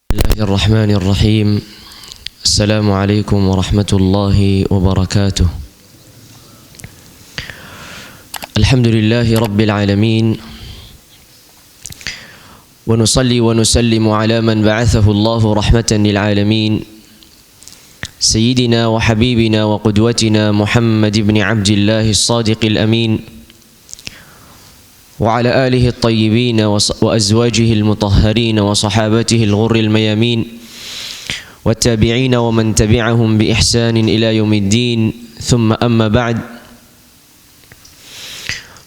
الله الرحمن الرحيم. السلام عليكم ورحمة الله وبركاته. الحمد لله رب العالمين، ونصلي ونسلم على من بعثه الله رحمة للعالمين، سيدنا وحبيبنا وقدوتنا محمد بن عبد الله الصادق الأمين، وعلى آله الطيبين وأزواجه المطهرين وصحابته الغر الميامين، والتابعين ومن تبعهم بإحسان إلى يوم الدين. ثم أما بعد،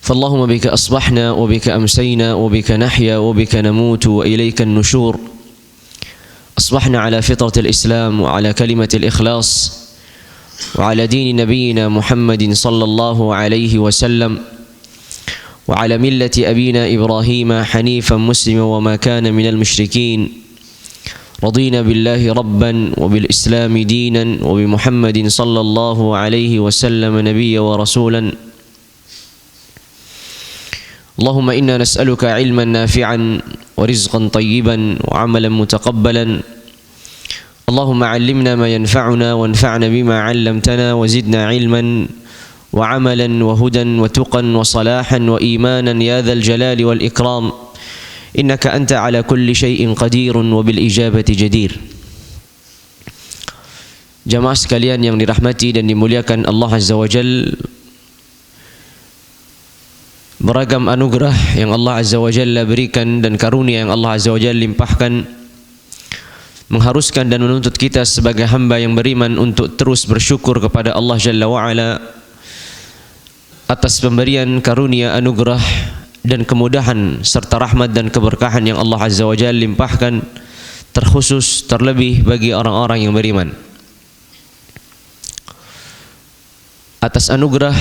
فاللهم بك أصبحنا وبك أمسينا وبك نحيا وبك نموت وإليك النشور. أصبحنا على فطرة الإسلام وعلى كلمة الإخلاص وعلى دين نبينا محمد صلى الله عليه وسلم، وعلى ملة أبينا إبراهيم حنيفا مسلما وما كان من المشركين. رضينا بالله ربا وبالإسلام دينا وبمحمد صلى الله عليه وسلم نبيا ورسولا. اللهم إنا نسألك علما نافعا ورزقا طيبا وعملا متقبلا. اللهم علمنا ما ينفعنا وانفعنا بما علمتنا وزدنا علما وعملا وهدى وتقا وصلاحا وإيمانا يا ذا الجلال والإكرام، إنك أنت على كل شيء قدير وبالإجابة جدير. Jamaah sekalian yang dirahmati dan dimuliakan Allah Azza wa Jalla, beragam anugerah yang Allah Azza wa Jalla berikan dan karunia yang Allah Azza wa Jalla limpahkan mengharuskan dan menuntut kita sebagai hamba yang beriman untuk terus bersyukur kepada Allah Jalla wa Ala atas pemberian karunia, anugerah dan kemudahan serta rahmat dan keberkahan yang Allah Azza wa Jalla limpahkan, terkhusus terlebih bagi orang-orang yang beriman. Atas anugerah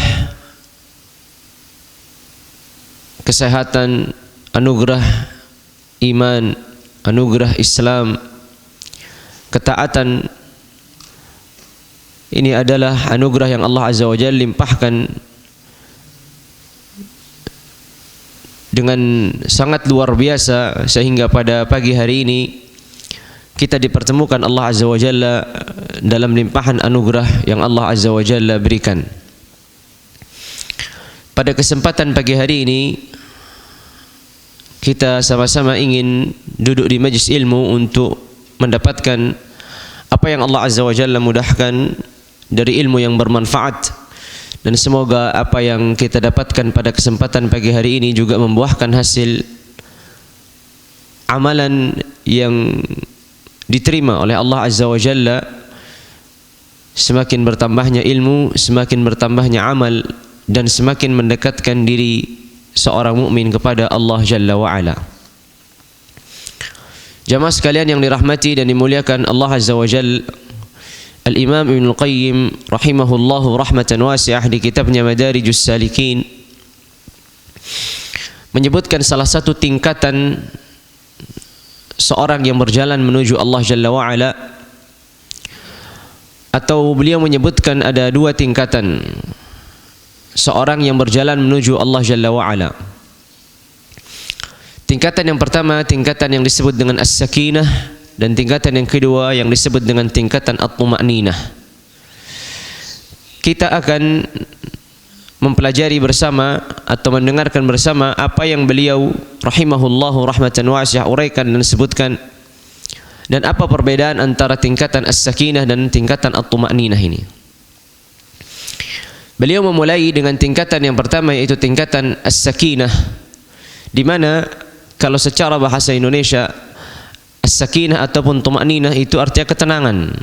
kesehatan, anugerah iman, anugerah Islam, ketaatan, ini adalah anugerah yang Allah Azza wa Jalla limpahkan dengan sangat luar biasa, sehingga pada pagi hari ini kita dipertemukan Allah Azza wa Jalla dalam limpahan anugerah yang Allah Azza wa Jalla berikan. Pada kesempatan pagi hari ini kita sama-sama ingin duduk di majlis ilmu untuk mendapatkan apa yang Allah Azza wa Jalla mudahkan dari ilmu yang bermanfaat. Dan semoga apa yang kita dapatkan pada kesempatan pagi hari ini juga membuahkan hasil amalan yang diterima oleh Allah Azza wa Jalla. Semakin bertambahnya ilmu, semakin bertambahnya amal, dan semakin mendekatkan diri seorang mukmin kepada Allah Jalla wa Ala. Jamaah sekalian yang dirahmati dan dimuliakan Allah Azza wa Jalla, Al-Imam Ibn Al-Qayyim rahimahullahu rahmatan wasi'ah di kitabnya Madarijus Salikin menyebutkan salah satu tingkatan seorang yang berjalan menuju Allah Jalla wa'ala, atau beliau menyebutkan ada dua tingkatan seorang yang berjalan menuju Allah Jalla wa'ala. Tingkatan yang pertama, tingkatan yang disebut dengan as-sakinah, dan tingkatan yang kedua yang disebut dengan tingkatan at-tuma'ninah. Kita akan mempelajari bersama atau mendengarkan bersama apa yang beliau rahimahullahu rahmatan wasi'ah uraikan dan sebutkan, dan apa perbedaan antara tingkatan as-sakinah dan tingkatan at-tuma'ninah ini. Beliau memulai dengan tingkatan yang pertama, yaitu tingkatan as-sakinah, di mana kalau secara bahasa Indonesia as-sakinah ataupun tuma'ninah itu artinya ketenangan.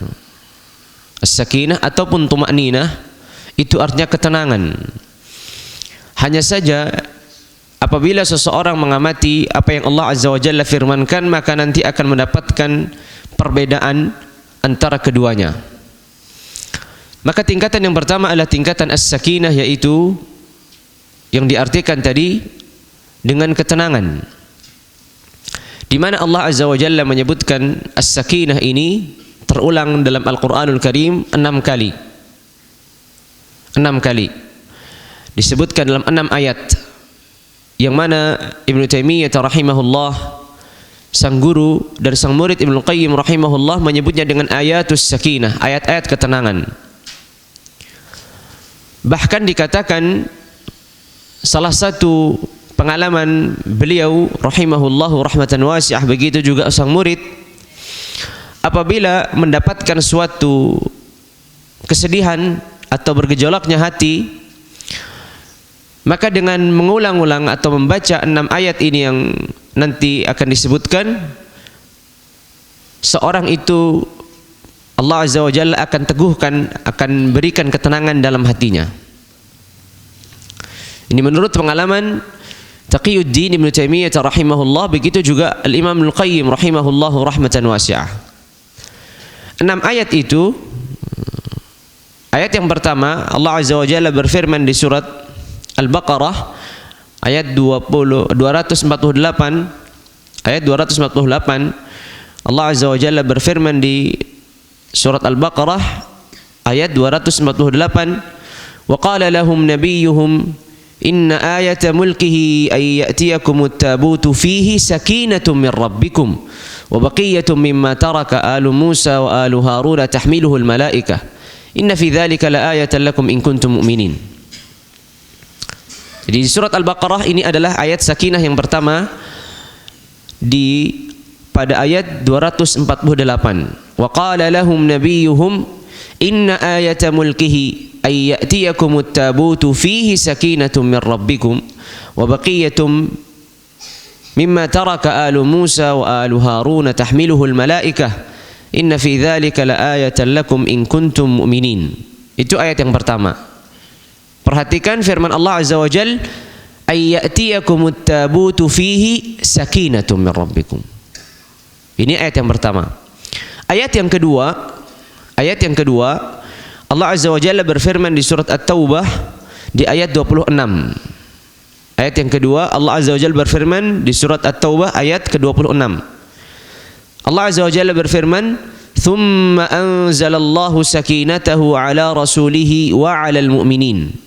As-sakinah ataupun tuma'ninah itu artinya ketenangan. Hanya saja apabila seseorang mengamati apa yang Allah Azza wa Jalla firmankan, maka nanti akan mendapatkan perbedaan antara keduanya. Maka tingkatan yang pertama adalah tingkatan as-sakinah, yaitu yang diartikan tadi dengan ketenangan, di mana Allah Azza wa Jalla menyebutkan as-sakinah ini terulang dalam Al-Qur'anul Karim 6 kali. 6 kali disebutkan dalam 6 ayat, yang mana Ibnu Taimiyah rahimahullah sang guru dari sang murid Ibnu Qayyim rahimahullah menyebutnya dengan ayatus sakinah, ayat-ayat ketenangan. Bahkan dikatakan salah satu pengalaman beliau rahimahullahu rahmatan wasi'ah, begitu juga sang murid, apabila mendapatkan suatu kesedihan atau bergejolaknya hati, maka dengan mengulang-ulang atau membaca 6 ayat ini yang nanti akan disebutkan, seorang itu Allah Azza wa Jalla akan teguhkan, akan berikan ketenangan dalam hatinya. Ini menurut pengalaman Taqiyuddin Ibnu Taimiyah rahimahullah, begitu juga Al-Imam Ibnu Qayyim rahimahullahu rahmatan wasi'ah. 6 ayat itu, ayat yang pertama Allah Azza wa Jalla berfirman di surat Al-Baqarah ayat 248, ayat 248, Allah Azza wa Jalla berfirman di surat Al-Baqarah ayat 248, wa qala lahum nabiyyuhum inna ayata mulkihi ay ya'tiyakumut tabutu fihi sakinatun min rabbikum wa baqiyatun mimma taraka alu Musa wa alu Harun tahmiluhu al-malaikah inna fi dzalika laayatan lakum in kuntum mu'minin. Jadi di surat Al-Baqarah ini adalah ayat sakinah yang pertama pada ayat 248. Wa qala lahum nabiyyuhum inna ayata mulkihi ay ya'tiyakumut tabutu fihi sakinatun min rabbikum wa baqiyatun mimma taraka alu Musa wa alu Harun tahmiluhu al-malaikah inna fi dzalika laayatan lakum in kuntum mu'minin. Itu ayat yang pertama. Perhatikan firman Allah Azza wa Jal, ay ya'tiyakumut tabutu fihi sakinatun min rabbikum. Ini ayat yang pertama. Ayat yang kedua, Allah Azza wa Jalla berfirman di surat At-Taubah di ayat 26. Ayat yang kedua, Allah Azza wa Jalla berfirman di surat At-Taubah ayat ke-26. Allah Azza wa Jalla berfirman, "Tsumma anzalallahu sakinatahu ala rasulihi wa 'alal mu'minin."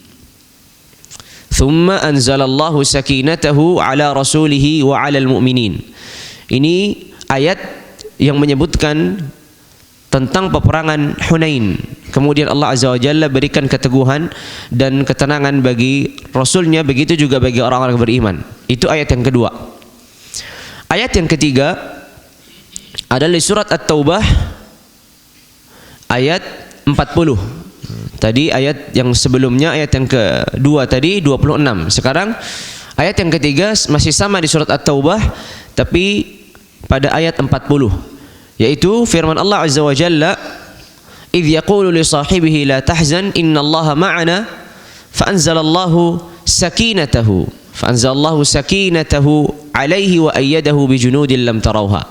Thumma anzalallahu sakinatahu ala rasulihi wa 'alal mu'minin. Ini ayat yang menyebutkan tentang peperangan Hunain. Kemudian Allah Azza wa Jalla berikan keteguhan dan ketenangan bagi Rasulnya, begitu juga bagi orang-orang beriman. Itu ayat yang kedua. Ayat yang ketiga adalah di surat At-Taubah ayat 40. Tadi ayat yang sebelumnya, ayat yang kedua tadi 26. Sekarang ayat yang ketiga masih sama di surat At-Taubah, tapi pada ayat 40, yaitu firman Allah Azza wa Jalla, "Idh yaqulu li sahibihi la tahzan innallaha ma'ana fa'anzalallahu sakinatahu alaihi wa ayyadahu bijunudin lam tarawha."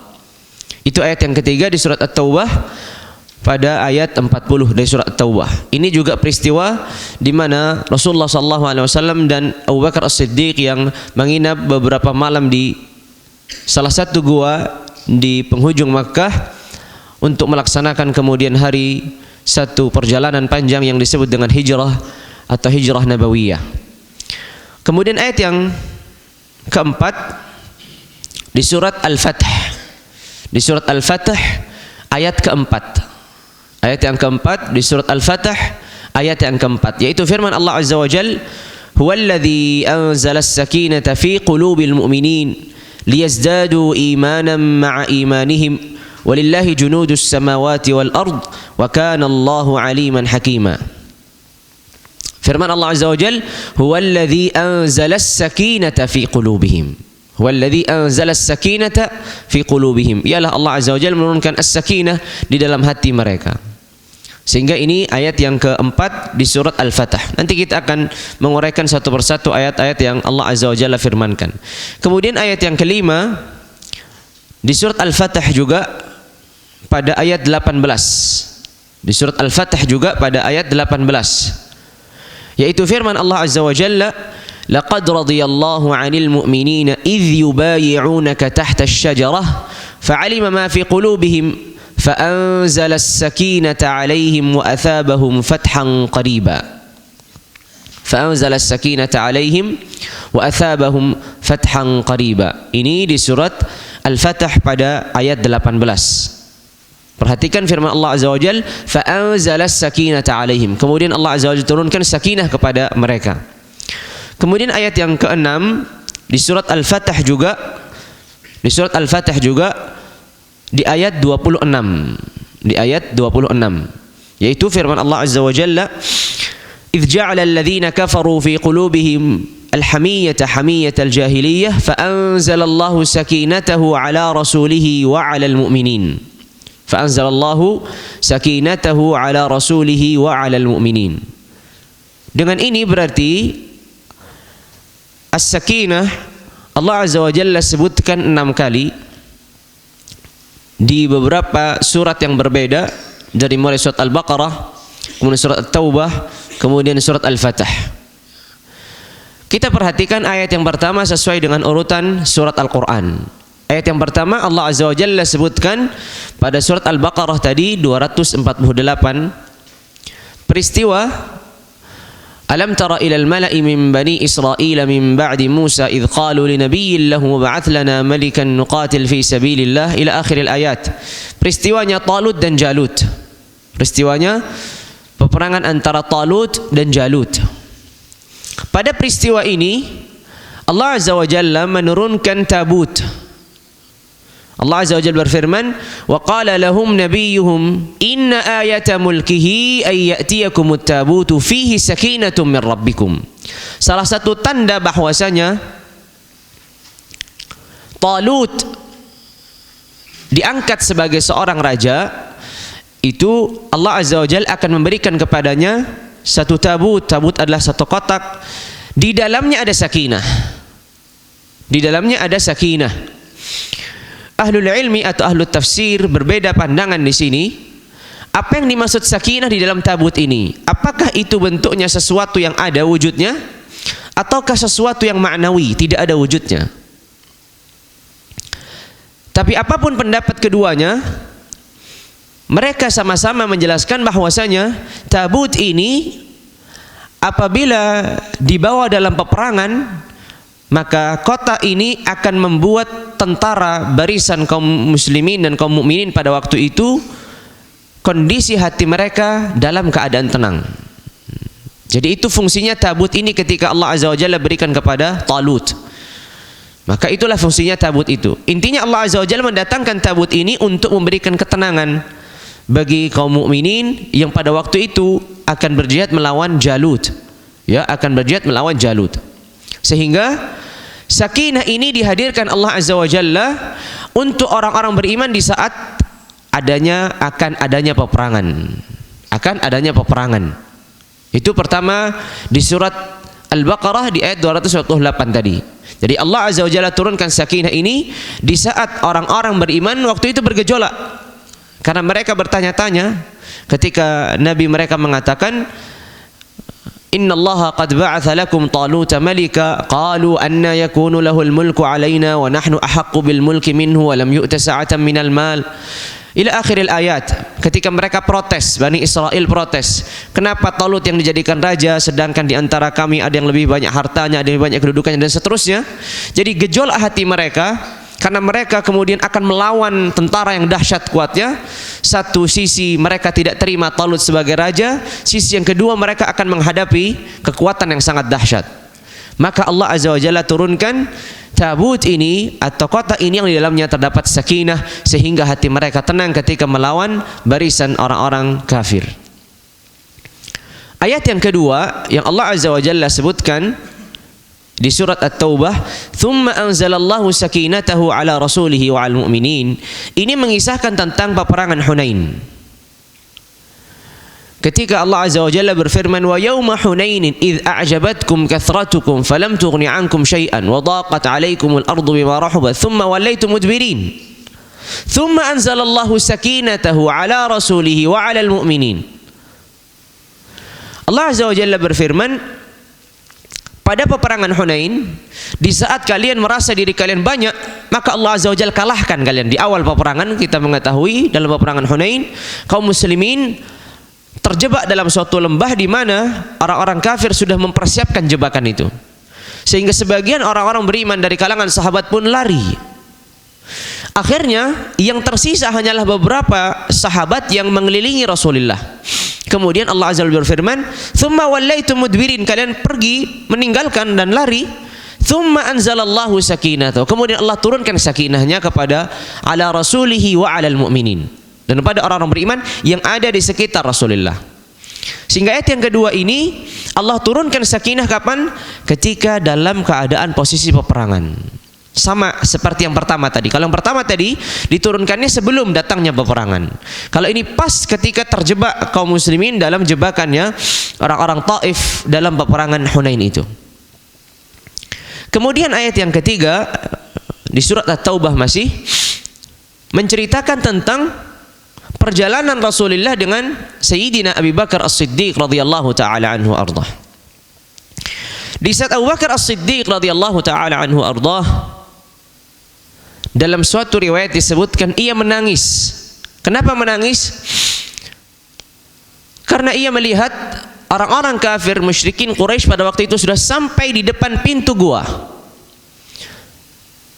Itu ayat yang ketiga di surat At-Taubah pada ayat 40 dari surat At-Taubah. Ini juga peristiwa di mana Rasulullah SAW dan Abu Bakar As-Siddiq yang menginap beberapa malam di salah satu gua di penghujung Makkah untuk melaksanakan kemudian hari satu perjalanan panjang yang disebut dengan hijrah atau hijrah nabawiyah. Kemudian ayat yang keempat di surat Al-Fath. Di surat Al-Fath ayat keempat. Ayat yang keempat di surat Al-Fatah, ayat yang keempat, yaitu firman Allah Azza wa Jal, "Huwallazi anzala as-sakinata fi qulubil mu'minin liyazdadu imanan ma'a imanihim walillahi junudus samawati wal ard wa kana Allahu aliman hakima." Firman Allah Azza wa Jal, "Huwallazi anzala as-sakinata fi qulubihim." Huwallazi anzala as-sakinata fi qulubihim. Ialah Allah Azza wa Jalla menurunkan as-sakinah di dalam hati mereka. Sehingga ini ayat yang keempat di surat Al-Fatah. Nanti kita akan menguraikan satu persatu ayat-ayat yang Allah Azza wa Jalla firmankan. Kemudian ayat yang kelima di surat Al-Fatah juga pada ayat 18. Di surat Al-Fatah juga pada ayat 18. Yaitu firman Allah Azza wa Jalla, "Laqad radiyallahu 'anil mu'minina idh yubayi'unaka tahta asy-syajarah fa'alima ma fi qulubihim فأنزل السكينة عليهم وأثابهم فتحا قريبا." فأنزل السكينة عليهم وأثابهم فتحا قريبا. Ini di surat Al-Fatah pada ayat 18. Perhatikan firman Allah Azza wa Jalla, fa anzalas sakinata alaihim. Kemudian Allah Azza wa Jalla turunkan sakinah kepada mereka. Kemudian ayat yang ke-6 di surat Al-Fatah juga, di ayat 26. Di ayat 26, yaitu firman Allah Azza wa Jalla, idz ja'ala alladhina kafaru fi qulubihim al-hamiyyata hamiyyatal jahiliyah fa anzalallahu sakinatahu ala rasulihi wa 'alal mu'minin. Fa anzalallahu sakinatahu ala rasulihi wa 'alal mu'minin. Dengan ini berarti as-sakinah Allah Azza wa Jalla sebutkan 6 kali di beberapa surat yang berbeda, dari mulai surat Al-Baqarah, kemudian surat At-Taubah, kemudian surat Al-Fatah. Kita perhatikan ayat yang pertama sesuai dengan urutan surat Al-Quran. Ayat yang pertama Allah Azza wa Jalla sebutkan pada surat Al-Baqarah tadi 248 peristiwa, alam tara ilal mala'i min bani Israil min ba'di Musa idh qalu li nabiyyin lahu ba'ath lana malikan nuqatil fi sabilillah ila akhiril ayat. Peristiwanya Talut dan Jalut. Peristiwanya peperangan antara Talut dan Jalut. Pada peristiwa ini Allah Azza wa Jalla menurunkan tabut. Allah Azza wa Jalla berfirman, wa qala lahum nabiyuhum inna ayata mulkihi ay ya'tiyakumut tabutu fihi sakinatun min rabbikum. Salah satu tanda bahwasanya Talut diangkat sebagai seorang raja, itu Allah Azza wa Jalla akan memberikan kepadanya satu tabut. Tabut adalah satu kotak, di dalamnya ada sakinah. Di dalamnya ada sakinah. Ahlul ilmi atau ahlul tafsir berbeda pandangan di sini. Apa yang dimaksud sakinah di dalam tabut ini? Apakah itu bentuknya sesuatu yang ada wujudnya, ataukah sesuatu yang maknawi, tidak ada wujudnya? Tapi apapun pendapat keduanya, mereka sama-sama menjelaskan bahwasanya tabut ini apabila dibawa dalam peperangan, maka kota ini akan membuat tentara barisan kaum muslimin dan kaum mukminin pada waktu itu kondisi hati mereka dalam keadaan tenang. Jadi itu fungsinya tabut ini ketika Allah Azza wa Jalla berikan kepada Talut. Maka itulah fungsinya tabut itu. Intinya Allah Azza wa Jalla mendatangkan tabut ini untuk memberikan ketenangan bagi kaum mukminin yang pada waktu itu akan berjihad melawan Jalut. Ya, akan berjihad melawan Jalut. Sehingga sakinah ini dihadirkan Allah Azza wa Jalla untuk orang-orang beriman di saat akan adanya peperangan. Akan adanya peperangan. Itu pertama di surat Al-Baqarah di ayat 248 tadi. Jadi Allah Azza wa Jalla turunkan sakinah ini di saat orang-orang beriman waktu itu bergejolak. Karena mereka bertanya-tanya ketika Nabi mereka mengatakan, Inna Allah qad ba'atha lakum Taluta malika qalu anna yakunu lahul mulku alaina wa nahnu ahaqqu bil mulki minhu wa lam yu'ta sa'atan minal mal ila akhiril ayat. Ketika mereka protes, Bani Israel protes, kenapa Talut yang dijadikan raja sedangkan di antara kami ada yang lebih banyak hartanya, ada yang lebih banyak kedudukannya, dan seterusnya. Jadi gejolak hati mereka karena mereka kemudian akan melawan tentara yang dahsyat kuatnya. Satu sisi mereka tidak terima Talut sebagai raja, sisi yang kedua mereka akan menghadapi kekuatan yang sangat dahsyat. Maka Allah Azza wa Jalla turunkan tabut ini atau kota ini yang di dalamnya terdapat sakinah, sehingga hati mereka tenang ketika melawan barisan orang-orang kafir. Ayat yang kedua yang Allah Azza wa Jalla sebutkan di surat At-Taubah, "Tsumma anzalallahu sakinatahu ala rasulihi wa 'alal mu'minin." Ini mengisahkan tentang peperangan Hunain. Ketika Allah Azza wa Jalla berfirman, "Wa yauma Hunainin idz a'jabatkum kathratukum falam tughni 'ankum syai'an wa dhaqat 'alaikumul ardu bima rahabat tsumma wallaytum mudbirin. Tsumma anzalallahu sakinatahu ala rasulihi wa 'alal mu'minin." Allah Azza wa Jalla berfirman, pada peperangan Hunain, di saat kalian merasa diri kalian banyak, maka Allah Azza wa Jalla kalahkan kalian. Di awal peperangan kita mengetahui dalam peperangan Hunain, kaum muslimin terjebak dalam suatu lembah di mana orang-orang kafir sudah mempersiapkan jebakan itu. Sehingga sebagian orang-orang beriman dari kalangan sahabat pun lari. Akhirnya yang tersisa hanyalah beberapa sahabat yang mengelilingi Rasulullah. Kemudian Allah Azza wa Jalla berfirman, "Tsumma wallaitum mudbirin," kalian pergi meninggalkan dan lari. "Tsumma anzalallahu sakinatahu," kemudian Allah turunkan sakinahnya kepada ala rasulihi wa alal mu'minin, dan kepada orang-orang beriman yang ada di sekitar Rasulullah. Sehingga ayat yang kedua ini Allah turunkan sakinah kapan? Ketika dalam keadaan posisi peperangan. Sama seperti yang pertama tadi. Kalau yang pertama tadi diturunkannya sebelum datangnya peperangan. Kalau ini pas ketika terjebak kaum muslimin dalam jebakannya orang-orang Taif dalam peperangan Hunain itu. Kemudian ayat yang ketiga di surat At-Taubah masih menceritakan tentang perjalanan Rasulullah dengan Sayyidina Abu Bakar As-Siddiq radhiyallahu taala anhu ardah. Di saat Abu Bakar As-Siddiq radhiyallahu taala anhu ardah, dalam suatu riwayat disebutkan ia menangis. Kenapa menangis? Karena ia melihat orang-orang kafir musyrikin Quraisy pada waktu itu sudah sampai di depan pintu gua.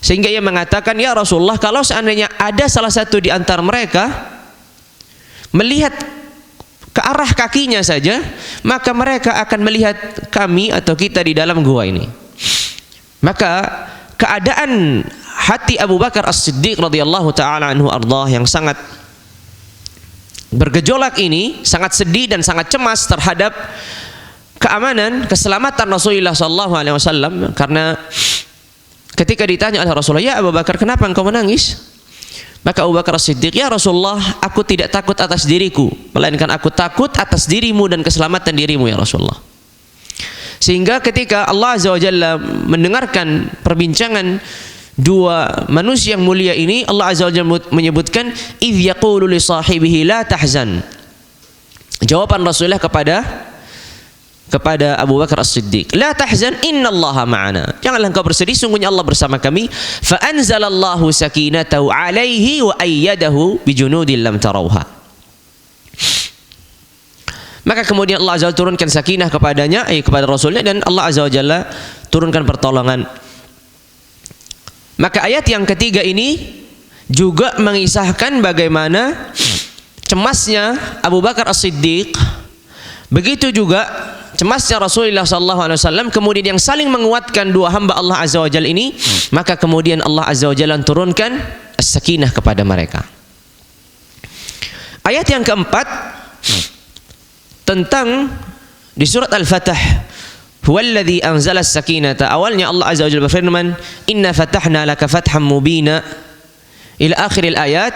Sehingga ia mengatakan, "Ya Rasulullah, kalau seandainya ada salah satu di antara mereka melihat ke arah kakinya saja, maka mereka akan melihat kami atau kita di dalam gua ini." Maka keadaan hati Abu Bakar As-Siddiq radhiyallahu taala anhu ardah yang sangat bergejolak ini, sangat sedih dan sangat cemas terhadap keamanan, keselamatan Rasulullah sallallahu alaihi wasallam. Karena ketika ditanya oleh Rasulullah, "Ya Abu Bakar, kenapa engkau menangis?" Maka Abu Bakar As-Siddiq, "Ya Rasulullah, aku tidak takut atas diriku, melainkan aku takut atas dirimu dan keselamatan dirimu ya Rasulullah." Sehingga ketika Allah Azza wa Jalla mendengarkan perbincangan dua manusia yang mulia ini, Allah Azza wa Jalla menyebutkan, "Idz yaqulu li sahibihi la tahzan." Jawaban Rasulullah kepada Abu Bakar As-Siddiq, "La tahzan, innallaha ma'ana." Janganlah engkau bersedih, sungguhnya Allah bersama kami. Fa anzalallahu sakinatahu 'alaihi wa ayyadahu bijunudin lam tarauha. Maka kemudian Allah Azza wa Jalla turunkan sakinah kepadanya, kepada Rasulnya, dan Allah Azza wa Jalla turunkan pertolongan. Maka ayat yang ketiga ini juga mengisahkan bagaimana cemasnya Abu Bakar As-Siddiq, begitu juga cemasnya Rasulullah SAW, kemudian yang saling menguatkan dua hamba Allah Azza wa Jalla ini. Maka kemudian Allah Azza wa Jalla turunkan as-sakinah kepada mereka. Ayat yang keempat tentang di surat Al-Fatah, "Huwallazi anzala as-sakinata." Awalnya Allah Azza wa Jalla berfirman, "Inna fatahna laka fatham mubina," ila akhir ayat.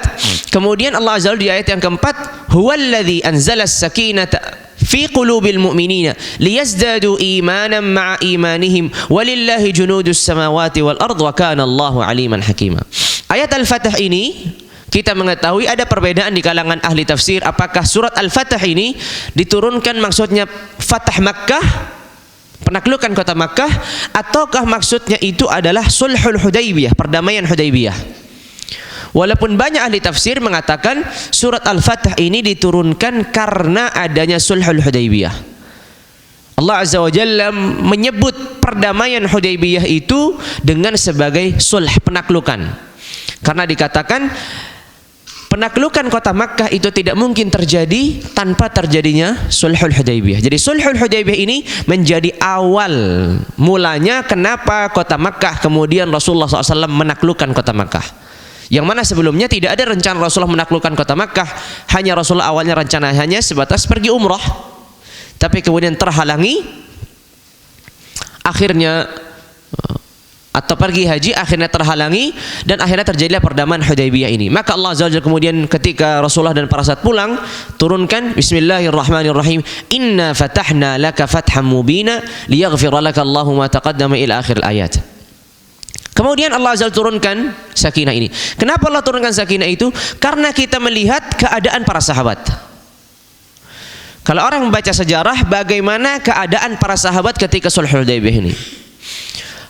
Kemudian Allah Azza wa Jalla di ayat yang keempat, "Huwallazi anzala as-sakinata fi qulubil mu'minina liyazdadu imanan ma'a imanihim walillahi junudus samawati wal ard wa kana Allahu aliman hakima." Ayat Al-Fatah ini kita mengetahui ada perbedaan di kalangan ahli tafsir, apakah surat Al-Fatah ini diturunkan maksudnya Fatah Makkah, penaklukan kota Makkah, ataukah maksudnya itu adalah Sulhul Hudaybiyah, perdamaian Hudaybiyah. Walaupun banyak ahli tafsir mengatakan surat Al-Fatah ini diturunkan karena adanya Sulhul Hudaybiyah. Allah Azza wa Jalla menyebut perdamaian Hudaybiyah itu dengan sebagai sulh, penaklukan. Karena dikatakan penaklukan kota Makkah itu tidak mungkin terjadi tanpa terjadinya Sulhul Hudaybiyah. Jadi Sulhul Hudaybiyah ini menjadi awal mulanya kenapa kota Makkah kemudian Rasulullah SAW menaklukkan kota Makkah. Yang mana sebelumnya tidak ada rencana Rasulullah menaklukkan kota Makkah. Hanya Rasulullah awalnya rencana hanya sebatas pergi umrah, tapi kemudian terhalangi, akhirnya atau pergi haji akhirnya terhalangi, dan akhirnya terjadilah perdamaian Hudaybiyah ini. Maka Allah Azza wa Jalla kemudian ketika Rasulullah dan para sahabat pulang turunkan Bismillahirrahmanirrahim, "Inna fatahna laka fatham mubina liyaghfira laka Allahu ma taqaddama," ila akhir ayat. Kemudian Allah Azza wa Jalla turunkan sakinah ini. Kenapa Allah turunkan sakinah itu? Karena kita melihat keadaan para sahabat. Kalau orang membaca sejarah bagaimana keadaan para sahabat ketika Sulhul Hudaybiyah ini,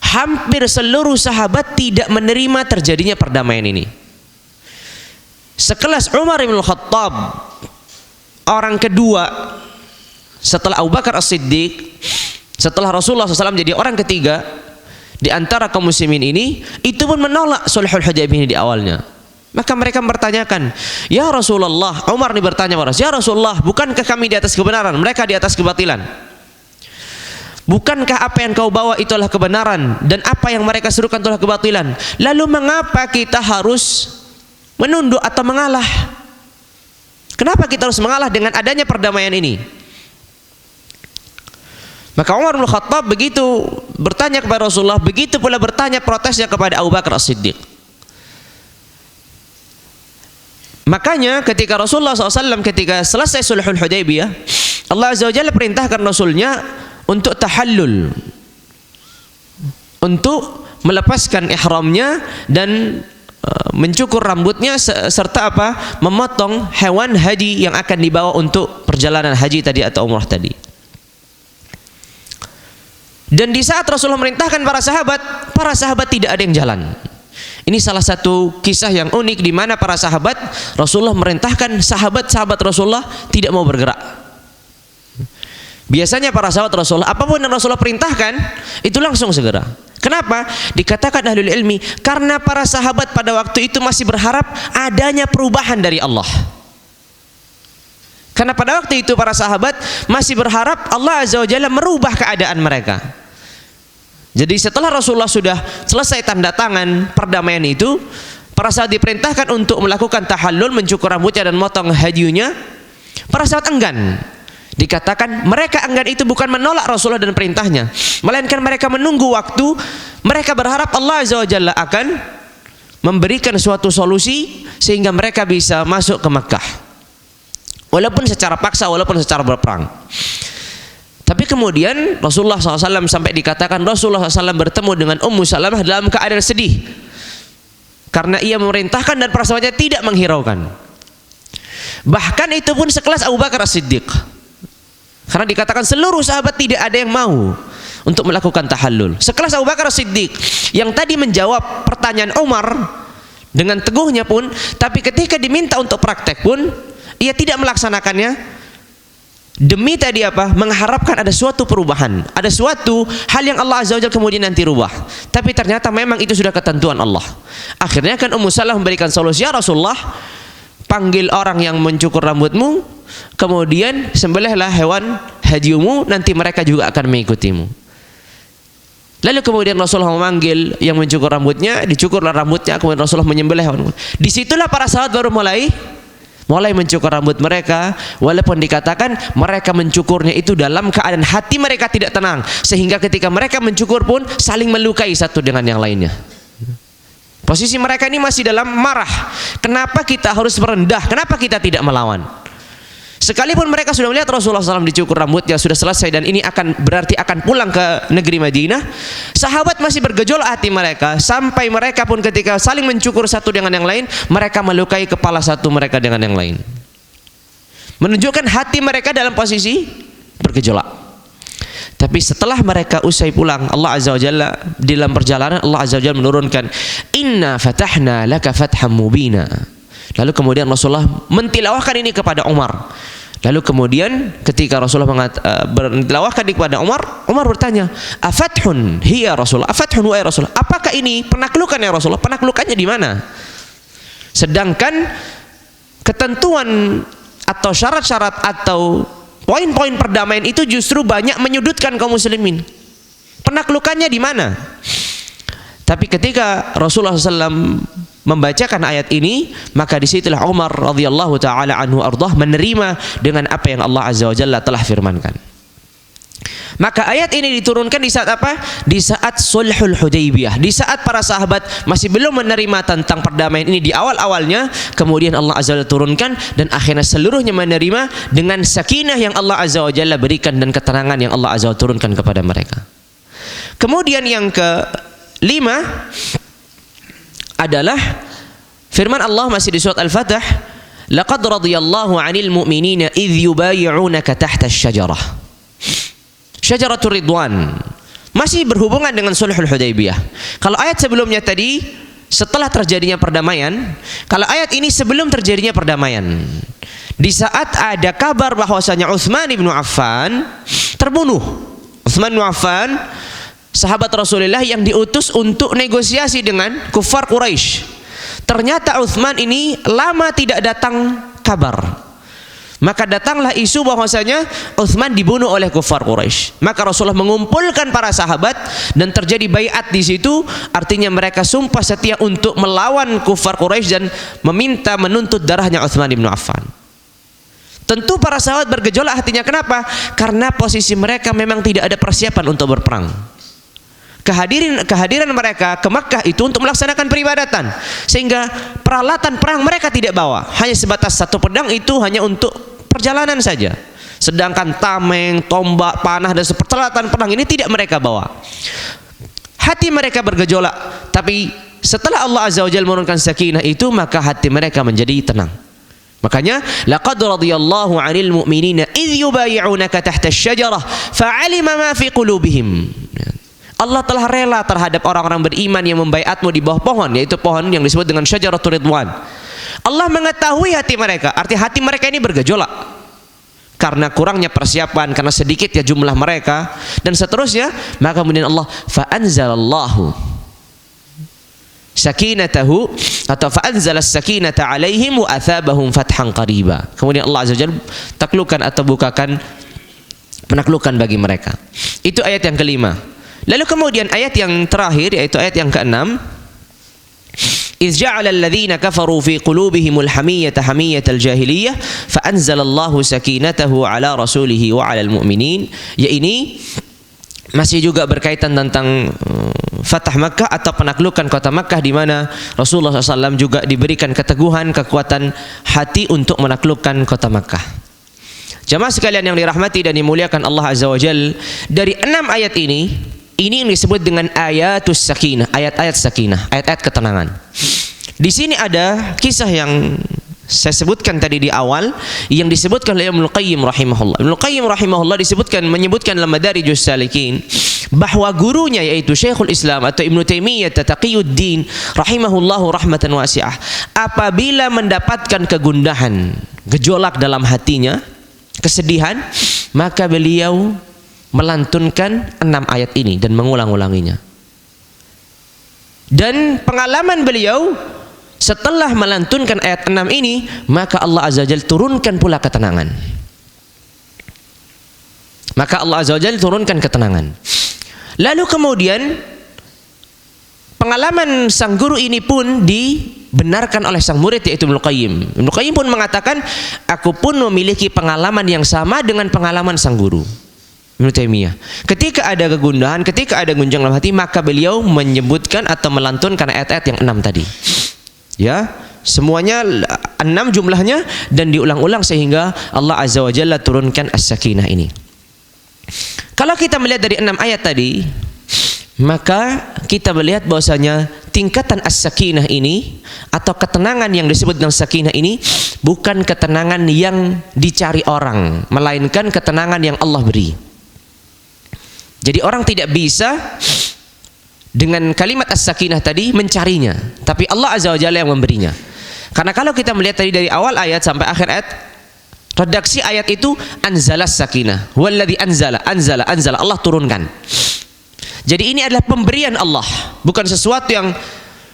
hampir seluruh sahabat tidak menerima terjadinya perdamaian ini. Sekelas Umar bin Khattab, orang kedua setelah Abu Bakar As-Siddiq, setelah Rasulullah SAW jadi orang ketiga, di antara kaum muslimin ini itu pun menolak sulhul Hudaybiyah ini di awalnya. Maka mereka bertanyakan, ya Rasulullah, Umar ini bertanya kepada Rasulullah, ya Rasulullah, bukankah kami di atas kebenaran, mereka di atas kebatilan? Bukankah apa yang kau bawa itulah kebenaran dan apa yang mereka serukan itulah kebatilan? Lalu mengapa kita harus menunduk atau mengalah? Kenapa kita harus mengalah dengan adanya perdamaian ini? Maka Umar bin Khattab begitu bertanya kepada Rasulullah, begitu pula bertanya protesnya kepada Abu Bakar As-Siddiq. Makanya ketika Rasulullah SAW ketika selesai sulhul Hudaybiyah, Allah Azza wa Jalla perintahkan Rasulnya untuk tahallul, untuk melepaskan ihramnya dan mencukur rambutnya serta apa? Memotong hewan haji yang akan dibawa untuk perjalanan haji tadi atau umrah tadi. Dan di saat Rasulullah merintahkan para sahabat tidak ada yang jalan. Ini salah satu kisah yang unik di mana para sahabat Rasulullah merintahkan sahabat-sahabat Rasulullah tidak mau bergerak. Biasanya para sahabat Rasulullah apapun yang Rasulullah perintahkan itu langsung segera. Kenapa? Dikatakan ahlul ilmi karena para sahabat pada waktu itu masih berharap adanya perubahan dari Allah. Karena pada waktu itu para sahabat masih berharap Allah Azza wa Jalla merubah keadaan mereka. Jadi setelah Rasulullah sudah selesai tanda tangan perdamaian itu, para sahabat diperintahkan untuk melakukan tahallul, mencukur rambutnya dan motong hajinya. Para sahabat enggan. Dikatakan mereka enggan itu bukan menolak Rasulullah dan perintahnya, melainkan mereka menunggu waktu. Mereka berharap Allah Azza wa Jalla akan memberikan suatu solusi sehingga mereka bisa masuk ke Makkah. Walaupun secara paksa, walaupun secara berperang. Tapi kemudian Rasulullah SAW sampai dikatakan Rasulullah SAW bertemu dengan Ummu Salamah dalam keadaan sedih karena ia memerintahkan dan para sahabatnya tidak menghiraukan. Bahkan itu pun sekelas Abu Bakar As-Siddiq, karena dikatakan seluruh sahabat tidak ada yang mau untuk melakukan tahallul. Sekelas Abu Bakar As-Siddiq yang tadi menjawab pertanyaan Umar dengan teguhnya pun, tapi ketika diminta untuk praktek pun ia tidak melaksanakannya. Demi tadi apa? Mengharapkan ada suatu perubahan, ada suatu hal yang Allah Azza wa Jalla kemudian nanti rubah. Tapi ternyata memang itu sudah ketentuan Allah. Akhirnya kan Ummu Salamah memberikan solusi, ya Rasulullah, panggil orang yang mencukur rambutmu, kemudian sembelihlah hewan hajimu, nanti mereka juga akan mengikutimu. Lalu kemudian Rasulullah memanggil yang mencukur rambutnya, dicukurlah rambutnya, kemudian Rasulullah menyembelih hewan. Disitulah para sahabat baru mulai mencukur rambut mereka, walaupun dikatakan mereka mencukurnya itu dalam keadaan hati mereka tidak tenang, sehingga ketika mereka mencukur pun saling melukai satu dengan yang lainnya. Posisi mereka ini masih dalam marah. Kenapa kita harus merendah? Kenapa kita tidak melawan? Sekalipun mereka sudah melihat Rasulullah SAW dicukur rambutnya sudah selesai dan ini berarti akan pulang ke negeri Madinah, sahabat masih bergejolak hati mereka, sampai mereka pun ketika saling mencukur satu dengan yang lain, mereka melukai kepala satu mereka dengan yang lain, menunjukkan hati mereka dalam posisi bergejolak. Tapi setelah mereka usai pulang, Allah Azza wa Jalla dalam perjalanan Allah Azza wa Jalla menurunkan inna fatahna laka fatham mubina. Lalu kemudian Rasulullah mentilawahkan ini kepada Umar. Lalu kemudian ketika Rasulullah mentilawahkan kepada Umar, Umar bertanya, afathun hiya Rasulullah, afathun wa ya Rasulullah, apakah ini penaklukan ya Rasulullah? Penaklukannya di mana? Sedangkan ketentuan atau syarat-syarat atau poin-poin perdamaian itu justru banyak menyudutkan kaum muslimin. Penaklukannya di mana? Tapi ketika Rasulullah SAW membacakan ayat ini, maka disitulah Umar radhiyallahu taala anhu ardhah menerima dengan apa yang Allah Azza wa Jalla telah firmankan. Maka ayat ini diturunkan di saat apa? Di saat sulhul Hudaybiyah, di saat para sahabat masih belum menerima tentang perdamaian ini di awal-awalnya, kemudian Allah Azza wa Jalla turunkan dan akhirnya seluruhnya menerima dengan sakinah yang Allah Azza wa Jalla berikan dan ketenangan yang Allah Azza wa Jalla turunkan kepada mereka. Kemudian yang kelima adalah firman Allah masih di surat Al-Fatah, laqad radiyallahu 'anil mu'minina idh yubayyi'unaka tahta asy-syajarah. Syajaratul Ridwan masih berhubungan dengan sulhul Hudaybiyah. Kalau ayat sebelumnya tadi setelah terjadinya perdamaian, kalau ayat ini sebelum terjadinya perdamaian. Di saat ada kabar bahwasanya Utsman bin Affan terbunuh. Utsman bin Affan sahabat Rasulullah yang diutus untuk negosiasi dengan kufar Quraisy. Ternyata Utsman ini lama tidak datang kabar. Maka datanglah isu bahwasanya Utsman dibunuh oleh kufar Quraisy. Maka Rasulullah mengumpulkan para sahabat dan terjadi baiat di situ. Artinya mereka sumpah setia untuk melawan kufar Quraisy dan menuntut darahnya Utsman bin Affan. Tentu para sahabat bergejolak hatinya. Kenapa? Karena posisi mereka memang tidak ada persiapan untuk berperang. Kehadiran mereka ke Makkah itu untuk melaksanakan peribadatan, sehingga peralatan perang mereka tidak bawa, hanya sebatas satu pedang, itu hanya untuk perjalanan saja. Sedangkan tameng, tombak, panah dan peralatan perang ini tidak mereka bawa. Hati mereka bergejolak, tapi setelah Allah Azza wa Jalla menurunkan sakinah itu, maka hati mereka menjadi tenang. Makanya laqad radiyallahu 'anil mu'minina idh yubay'unaka tahta asy-syajarah fa'alima ma fi qulubihim. Allah telah rela terhadap orang-orang beriman yang membaiatmu di bawah pohon, yaitu pohon yang disebut dengan Syajaratul Ridwan. Allah mengetahui hati mereka, arti hati mereka ini bergejolak karena kurangnya persiapan, karena sedikitnya jumlah mereka dan seterusnya. Maka kemudian Allah fa'anzalallahu sakinatahu atau fa'anzalas sakinata alaihim wa athabahum fathan qariba. Kemudian Allah Azza wa Jalla taklukkan atau bukakan penaklukan bagi mereka. Itu ayat yang kelima. Lalu kemudian ayat yang terakhir, yaitu ayat yang ke-6, إذ جعل الذين كفروا في قلوبهم الحمية حمية الجاهلية فأنزل الله سكينته على رسوله وعلى المؤمنين. Ya, ini masih juga berkaitan tentang Fatah Makkah atau penaklukan kota Makkah, di mana Rasulullah SAW juga diberikan keteguhan, kekuatan hati untuk menaklukkan kota Makkah. Jamaah sekalian yang dirahmati dan dimuliakan Allah Azza wa Jalla, dari 6 ayat ini yang disebut dengan ayatus sakinah, ayat-ayat sakinah, ayat-ayat ketenangan. Di sini ada kisah yang saya sebutkan tadi di awal, yang disebutkan oleh Ibnu Qayyim rahimahullah. Ibnu Qayyim rahimahullah menyebutkan dalam Madarijus Salikin bahwa gurunya, yaitu Syekhul Islam atau Ibnu Taimiyah Taqiyuddin rahimahullahu rahmatan wasi'ah, apabila mendapatkan kegundahan, gejolak dalam hatinya, kesedihan, maka beliau melantunkan 6 ayat ini dan mengulang-ulanginya. Dan pengalaman beliau setelah melantunkan ayat 6 ini, maka Allah Azza wa Jalla turunkan pula ketenangan. Maka Allah Azza wa Jalla turunkan ketenangan. Lalu kemudian pengalaman sang guru ini pun dibenarkan oleh sang murid, yaitu Ibnu Qayyim. Ibnu Qayyim pun mengatakan, aku pun memiliki pengalaman yang sama dengan pengalaman sang guru Ibnu Taimiyah. Ketika ada kegundahan, ketika ada gunjang dalam hati, maka beliau menyebutkan atau melantunkan ayat-ayat yang 6 tadi. Ya, semuanya 6 jumlahnya dan diulang-ulang sehingga Allah Azza wa Jalla turunkan as-sakinah ini. Kalau kita melihat dari 6 ayat tadi, maka kita melihat bahwasanya tingkatan as-sakinah ini atau ketenangan yang disebut dengan sakinah ini bukan ketenangan yang dicari orang, melainkan ketenangan yang Allah beri. Jadi orang tidak bisa dengan kalimat as-sakinah tadi mencarinya, tapi Allah Azza wa Jalla yang memberinya. Karena kalau kita melihat tadi dari awal ayat sampai akhir ayat, redaksi ayat itu anzalas sakinah, walladzi anzala, Allah turunkan. Jadi ini adalah pemberian Allah, bukan sesuatu yang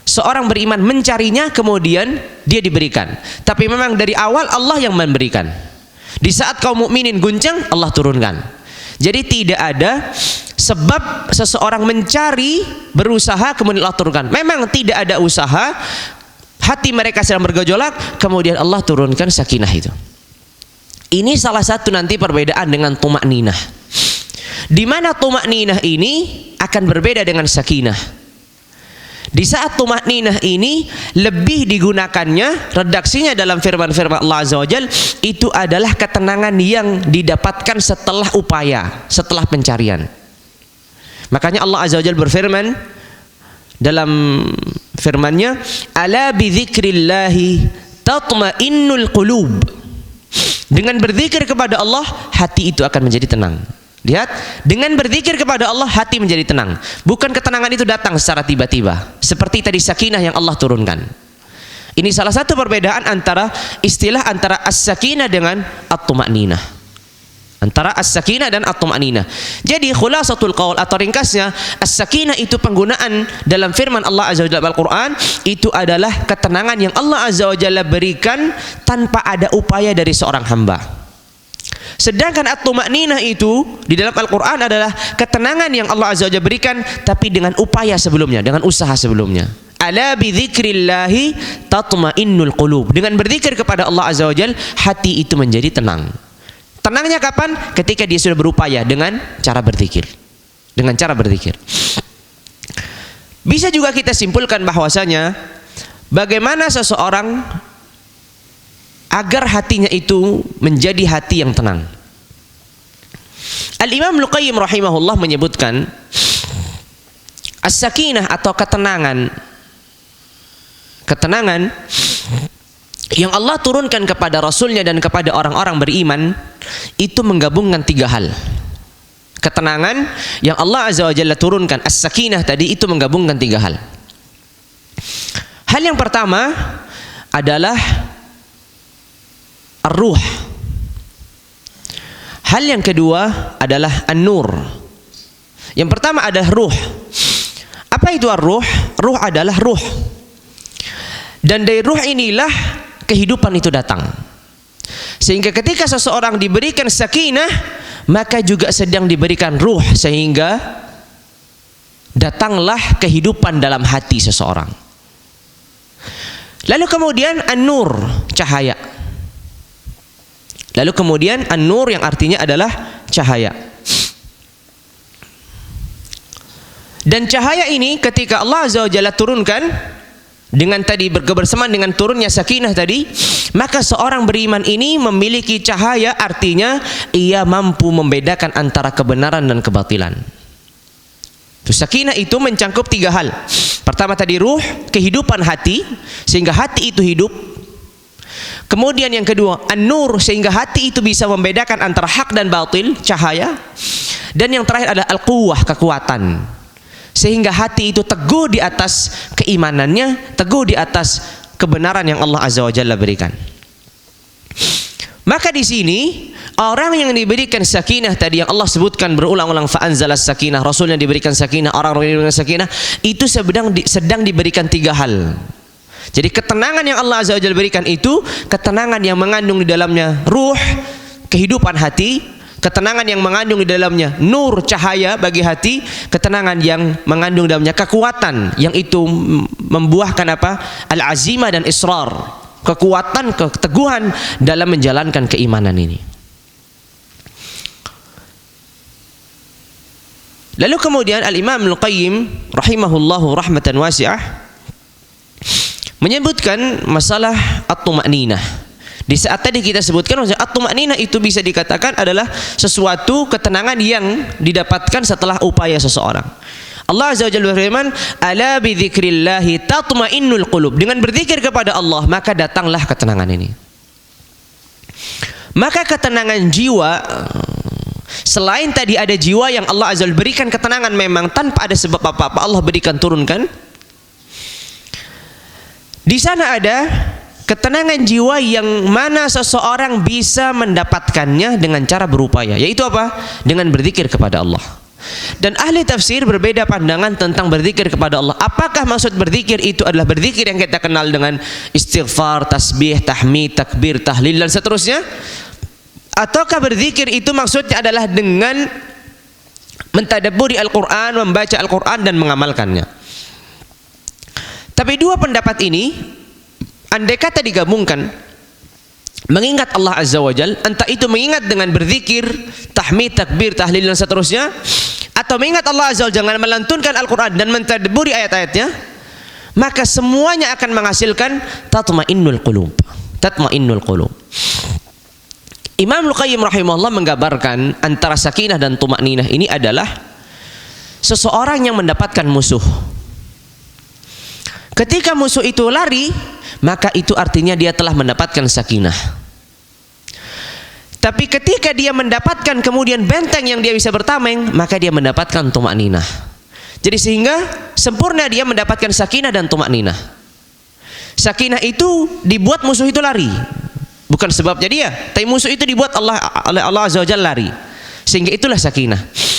seorang beriman mencarinya kemudian dia diberikan, tapi memang dari awal Allah yang memberikan. Di saat kaum mukminin guncang, Allah turunkan. Jadi tidak ada sebab seseorang mencari, berusaha kemudian Allah turunkan. Memang tidak ada usaha, hati mereka sedang bergejolak, kemudian Allah turunkan sakinah itu. Ini salah satu nanti perbedaan dengan tumakninah, di mana tumakninah ini akan berbeda dengan sakinah. Di saat tumakninah ini lebih digunakannya, redaksinya dalam firman-firman Allah Azza wa Jalla, itu adalah ketenangan yang didapatkan setelah upaya, setelah pencarian. Makanya Allah Azza wa Jalla berfirman dalam firman-Nya, ala bi dzikrillahi tatma'innul qulub. Dengan berzikir kepada Allah, hati itu akan menjadi tenang. Lihat, dengan berzikir kepada Allah hati menjadi tenang. Bukan ketenangan itu datang secara tiba-tiba, seperti tadi sakinah yang Allah turunkan. Ini salah satu perbedaan antara istilah antara as-sakinah dengan at-tumakninah. Antara as-sakinah dan at-tuma'ninah. Jadi khulasatul qaul atau ringkasnya, as-sakinah itu penggunaan dalam firman Allah Azza wa Jalla Al-Qur'an itu adalah ketenangan yang Allah Azza wa Jalla berikan tanpa ada upaya dari seorang hamba. Sedangkan at-tuma'ninah itu di dalam Al-Qur'an adalah ketenangan yang Allah Azza wa Jalla berikan tapi dengan upaya sebelumnya, dengan usaha sebelumnya. Ala bi dzikrillahi tatma'innul qulub. Dengan berzikir kepada Allah Azza wa Jalla, hati itu menjadi tenang. Tenangnya kapan? Ketika dia sudah berupaya dengan cara berzikir. Dengan cara berzikir. Bisa juga kita simpulkan bahwasanya bagaimana seseorang agar hatinya itu menjadi hati yang tenang. Al-Imam Al-Qayyim rahimahullah menyebutkan as-sakinah atau ketenangan yang Allah turunkan kepada Rasulnya dan kepada orang-orang beriman itu menggabungkan 3 hal. Ketenangan yang Allah Azza wa Jalla turunkan, as-sakinah tadi, itu menggabungkan 3 hal. Hal yang pertama adalah ar-ruh. Hal yang kedua adalah an-nur. Yang pertama adalah ruh. Apa itu ar-ruh? Ruh adalah ruh. Dan dari ruh inilah kehidupan itu datang. Sehingga ketika seseorang diberikan sakinah, maka juga sedang diberikan ruh, sehingga datanglah kehidupan dalam hati seseorang. Lalu kemudian an-nur, cahaya. Lalu kemudian an-nur yang artinya adalah cahaya. Dan cahaya ini ketika Allah Azza wa Jalla turunkan dengan tadi berkebersamaan dengan turunnya sakinah tadi, maka seorang beriman ini memiliki cahaya, artinya ia mampu membedakan antara kebenaran dan kebatilan. Sakinah itu mencangkup 3 hal. Pertama tadi ruh, kehidupan hati, sehingga hati itu hidup. Kemudian yang kedua an-nur, sehingga hati itu bisa membedakan antara hak dan batil, cahaya. Dan yang terakhir adalah al-quwwah, kekuatan, sehingga hati itu teguh di atas keimanannya, teguh di atas kebenaran yang Allah Azza wa Jalla berikan. Maka di sini orang yang diberikan sakinah tadi yang Allah sebutkan berulang-ulang, fa anzalas sakinah, Rasul yang diberikan sakinah, orang-orang yang diberikan sakinah itu sedang diberikan 3 hal. Jadi ketenangan yang Allah Azza wa Jalla berikan itu ketenangan yang mengandung di dalamnya ruh, kehidupan hati. Ketenangan yang mengandung di dalamnya nur, cahaya bagi hati. Ketenangan yang mengandung di dalamnya kekuatan, yang itu membuahkan apa? Al-azimah dan israr, kekuatan, keteguhan dalam menjalankan keimanan ini. Lalu kemudian Al-Imam Al-Qayyim rahimahullahu rahmatan wasi'ah menyebutkan masalah at-tuma'ninah. Di saat tadi kita sebutkan at-tuma'ninah itu bisa dikatakan adalah sesuatu ketenangan yang didapatkan setelah upaya seseorang. Allah Azza wa Jalla berfirman, "Ala bi dzikrillahi tatma'innul qulub." Dengan berzikir kepada Allah, maka datanglah ketenangan ini. Maka ketenangan jiwa, selain tadi ada jiwa yang Allah Azza wa Jalla berikan ketenangan memang tanpa ada sebab apa-apa, Allah berikan turunkan. Di sana ada ketenangan jiwa yang mana seseorang bisa mendapatkannya dengan cara berupaya, yaitu apa? Dengan berzikir kepada Allah. Dan ahli tafsir berbeda pandangan tentang berzikir kepada Allah. Apakah maksud berzikir itu adalah berzikir yang kita kenal dengan istighfar, tasbih, tahmid, takbir, tahlil dan seterusnya? Ataukah berzikir itu maksudnya adalah dengan mentadabburi Al-Quran, membaca Al-Quran dan mengamalkannya? Tapi dua pendapat ini, andai kata digabungkan, mengingat Allah Azza wa Jal, entah itu mengingat dengan berzikir, tahmid, takbir, tahlil dan seterusnya, atau mengingat Allah Azza wa Jal dengan melantunkan Al-Quran dan mentadabburi ayat-ayatnya, maka semuanya akan menghasilkan tatma'innul qulub. Tatma'innul qulub. Imam Al-Qayyim rahimahullah menggambarkan antara sakinah dan tuma'ninah ini adalah seseorang yang mendapatkan musuh. Ketika musuh itu lari, maka itu artinya dia telah mendapatkan sakinah. Tapi ketika dia mendapatkan kemudian benteng yang dia bisa bertameng, maka dia mendapatkan tuma'ninah. Jadi sehingga sempurna dia mendapatkan sakinah dan tuma'ninah. Sakinah itu dibuat musuh itu lari, bukan sebabnya dia, tapi musuh itu dibuat oleh Allah Azza wa Jalla lari. Sehingga itulah sakinah.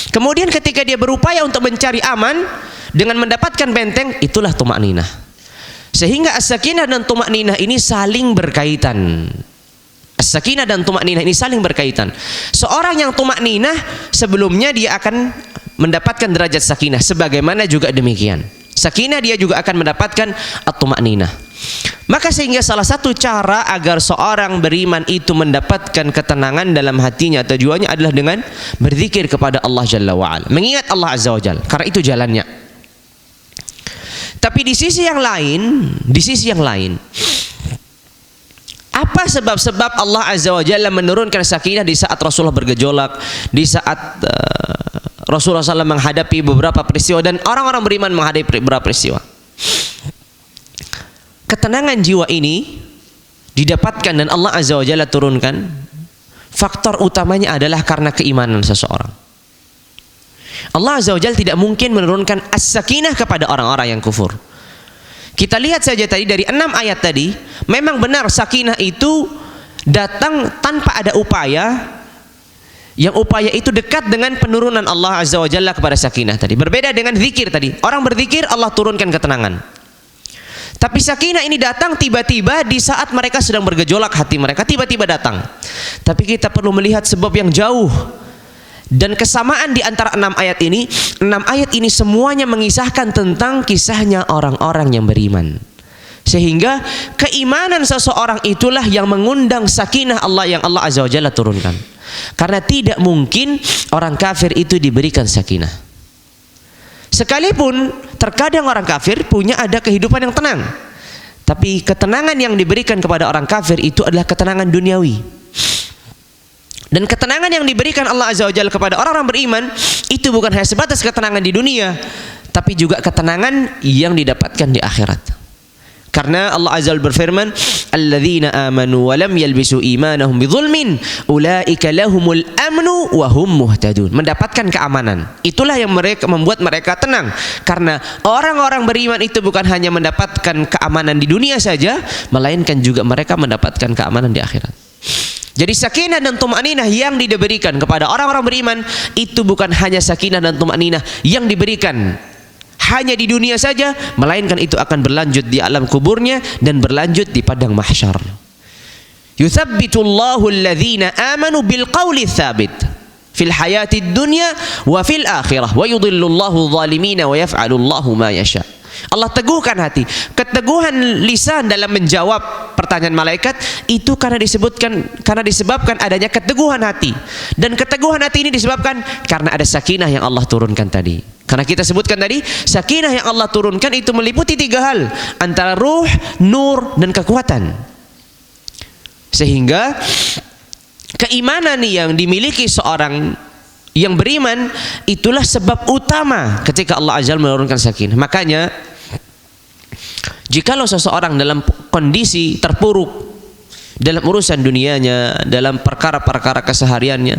Kemudian ketika dia berupaya untuk mencari aman dengan mendapatkan benteng, itulah tumakninah. Sehingga as-sakinah dan tumakninah ini saling berkaitan. As-sakinah dan tumakninah ini saling berkaitan. Seorang yang tumakninah sebelumnya dia akan mendapatkan derajat sakinah, sebagaimana juga demikian. Sakinah dia juga akan mendapatkan at-tumakninah. Maka sehingga salah satu cara agar seorang beriman itu mendapatkan ketenangan dalam hatinya atau jiwanya adalah dengan berzikir kepada Allah Jalla wa'ala, mengingat Allah Azza wa Jalla, karena itu jalannya. Tapi di sisi yang lain, apa sebab-sebab Allah Azza wa Jalla menurunkan sakinah di saat Rasulullah bergejolak, di saat Rasulullah SAW menghadapi beberapa peristiwa dan orang-orang beriman menghadapi beberapa peristiwa? Ketenangan jiwa ini didapatkan dan Allah Azza wa Jalla turunkan. Faktor utamanya adalah karena keimanan seseorang. Allah Azza wa Jalla tidak mungkin menurunkan as-sakinah kepada orang-orang yang kufur. Kita lihat saja tadi dari 6 ayat tadi, memang benar sakinah itu datang tanpa ada upaya. Yang upaya itu dekat dengan penurunan Allah Azza wa Jalla kepada sakinah tadi. Berbeda dengan zikir tadi. Orang berzikir, Allah turunkan ketenangan. Tapi sakinah ini datang tiba-tiba di saat mereka sedang bergejolak hati mereka, tiba-tiba datang. Tapi kita perlu melihat sebab yang jauh. Dan kesamaan di antara 6 ayat ini, 6 ayat ini semuanya mengisahkan tentang kisahnya orang-orang yang beriman. Sehingga keimanan seseorang itulah yang mengundang sakinah Allah yang Allah Azza wa Jalla turunkan. Karena tidak mungkin orang kafir itu diberikan sakinah. Sekalipun terkadang orang kafir punya ada kehidupan yang tenang, tapi ketenangan yang diberikan kepada orang kafir itu adalah ketenangan duniawi. Dan ketenangan yang diberikan Allah Azza wa Jalla kepada orang-orang beriman itu bukan hanya sebatas ketenangan di dunia, tapi juga ketenangan yang didapatkan di akhirat. Karena Allah Azza wa Jalla berfirman, "Alladzina amanu wa lam yalbisu imanahum bidzulmin, ulaika lahumul amnu wa hum muhtadun." Mendapatkan keamanan. Itulah yang membuat mereka tenang. Karena orang-orang beriman itu bukan hanya mendapatkan keamanan di dunia saja, melainkan juga mereka mendapatkan keamanan di akhirat. Jadi sakinah dan tumakninah yang diberikan kepada orang-orang beriman itu bukan hanya sakinah dan tumakninah yang diberikan hanya di dunia saja, melainkan itu akan berlanjut di alam kuburnya dan berlanjut di padang mahsyar. Yuthabbitullahu alladhina amanu bil qawli tsabit fil hayatid dunya wa fil akhirah wa yudhillullahu adh-dhalimina wa yaf'alullahu ma yasha. Allah teguhkan hati. Keteguhan lisan dalam menjawab pertanyaan malaikat itu karena disebabkan adanya keteguhan hati. Dan keteguhan hati ini disebabkan karena ada sakinah yang Allah turunkan tadi. Karena kita sebutkan tadi, sakinah yang Allah turunkan itu meliputi 3 hal, antara ruh, nur, dan kekuatan. Sehingga keimanan yang dimiliki seorang yang beriman itulah sebab utama ketika Allah Azza wa Jalla menurunkan sakinah. Makanya jikalau seseorang dalam kondisi terpuruk dalam urusan dunianya, dalam perkara-perkara kesehariannya,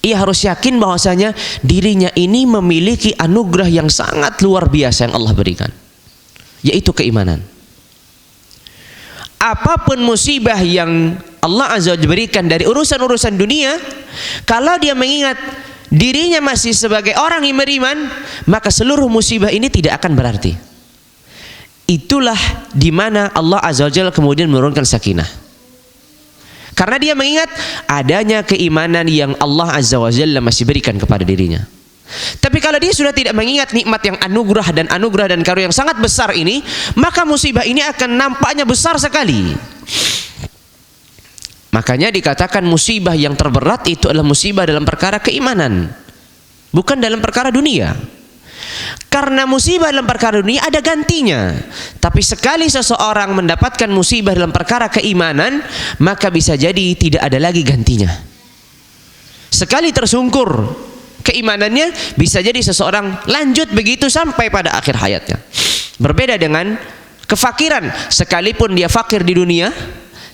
ia harus yakin bahwasanya dirinya ini memiliki anugerah yang sangat luar biasa yang Allah berikan, yaitu keimanan. Apapun musibah yang Allah Azza wa Jalla berikan dari urusan-urusan dunia, kalau dia mengingat dirinya masih sebagai orang yang beriman, maka seluruh musibah ini tidak akan berarti. Itulah di mana Allah Azza wa Jalla kemudian menurunkan sakinah. Karena dia mengingat adanya keimanan yang Allah Azza wa Jalla masih berikan kepada dirinya. Tapi kalau dia sudah tidak mengingat nikmat yang anugerah dan karunia yang sangat besar ini, maka musibah ini akan nampaknya besar sekali. Makanya dikatakan musibah yang terberat itu adalah musibah dalam perkara keimanan, bukan dalam perkara dunia. Karena musibah dalam perkara dunia ada gantinya. Tapi sekali seseorang mendapatkan musibah dalam perkara keimanan, maka bisa jadi tidak ada lagi gantinya. Sekali tersungkur keimanannya, bisa jadi seseorang lanjut begitu sampai pada akhir hayatnya. Berbeda dengan kefakiran. Sekalipun dia fakir di dunia,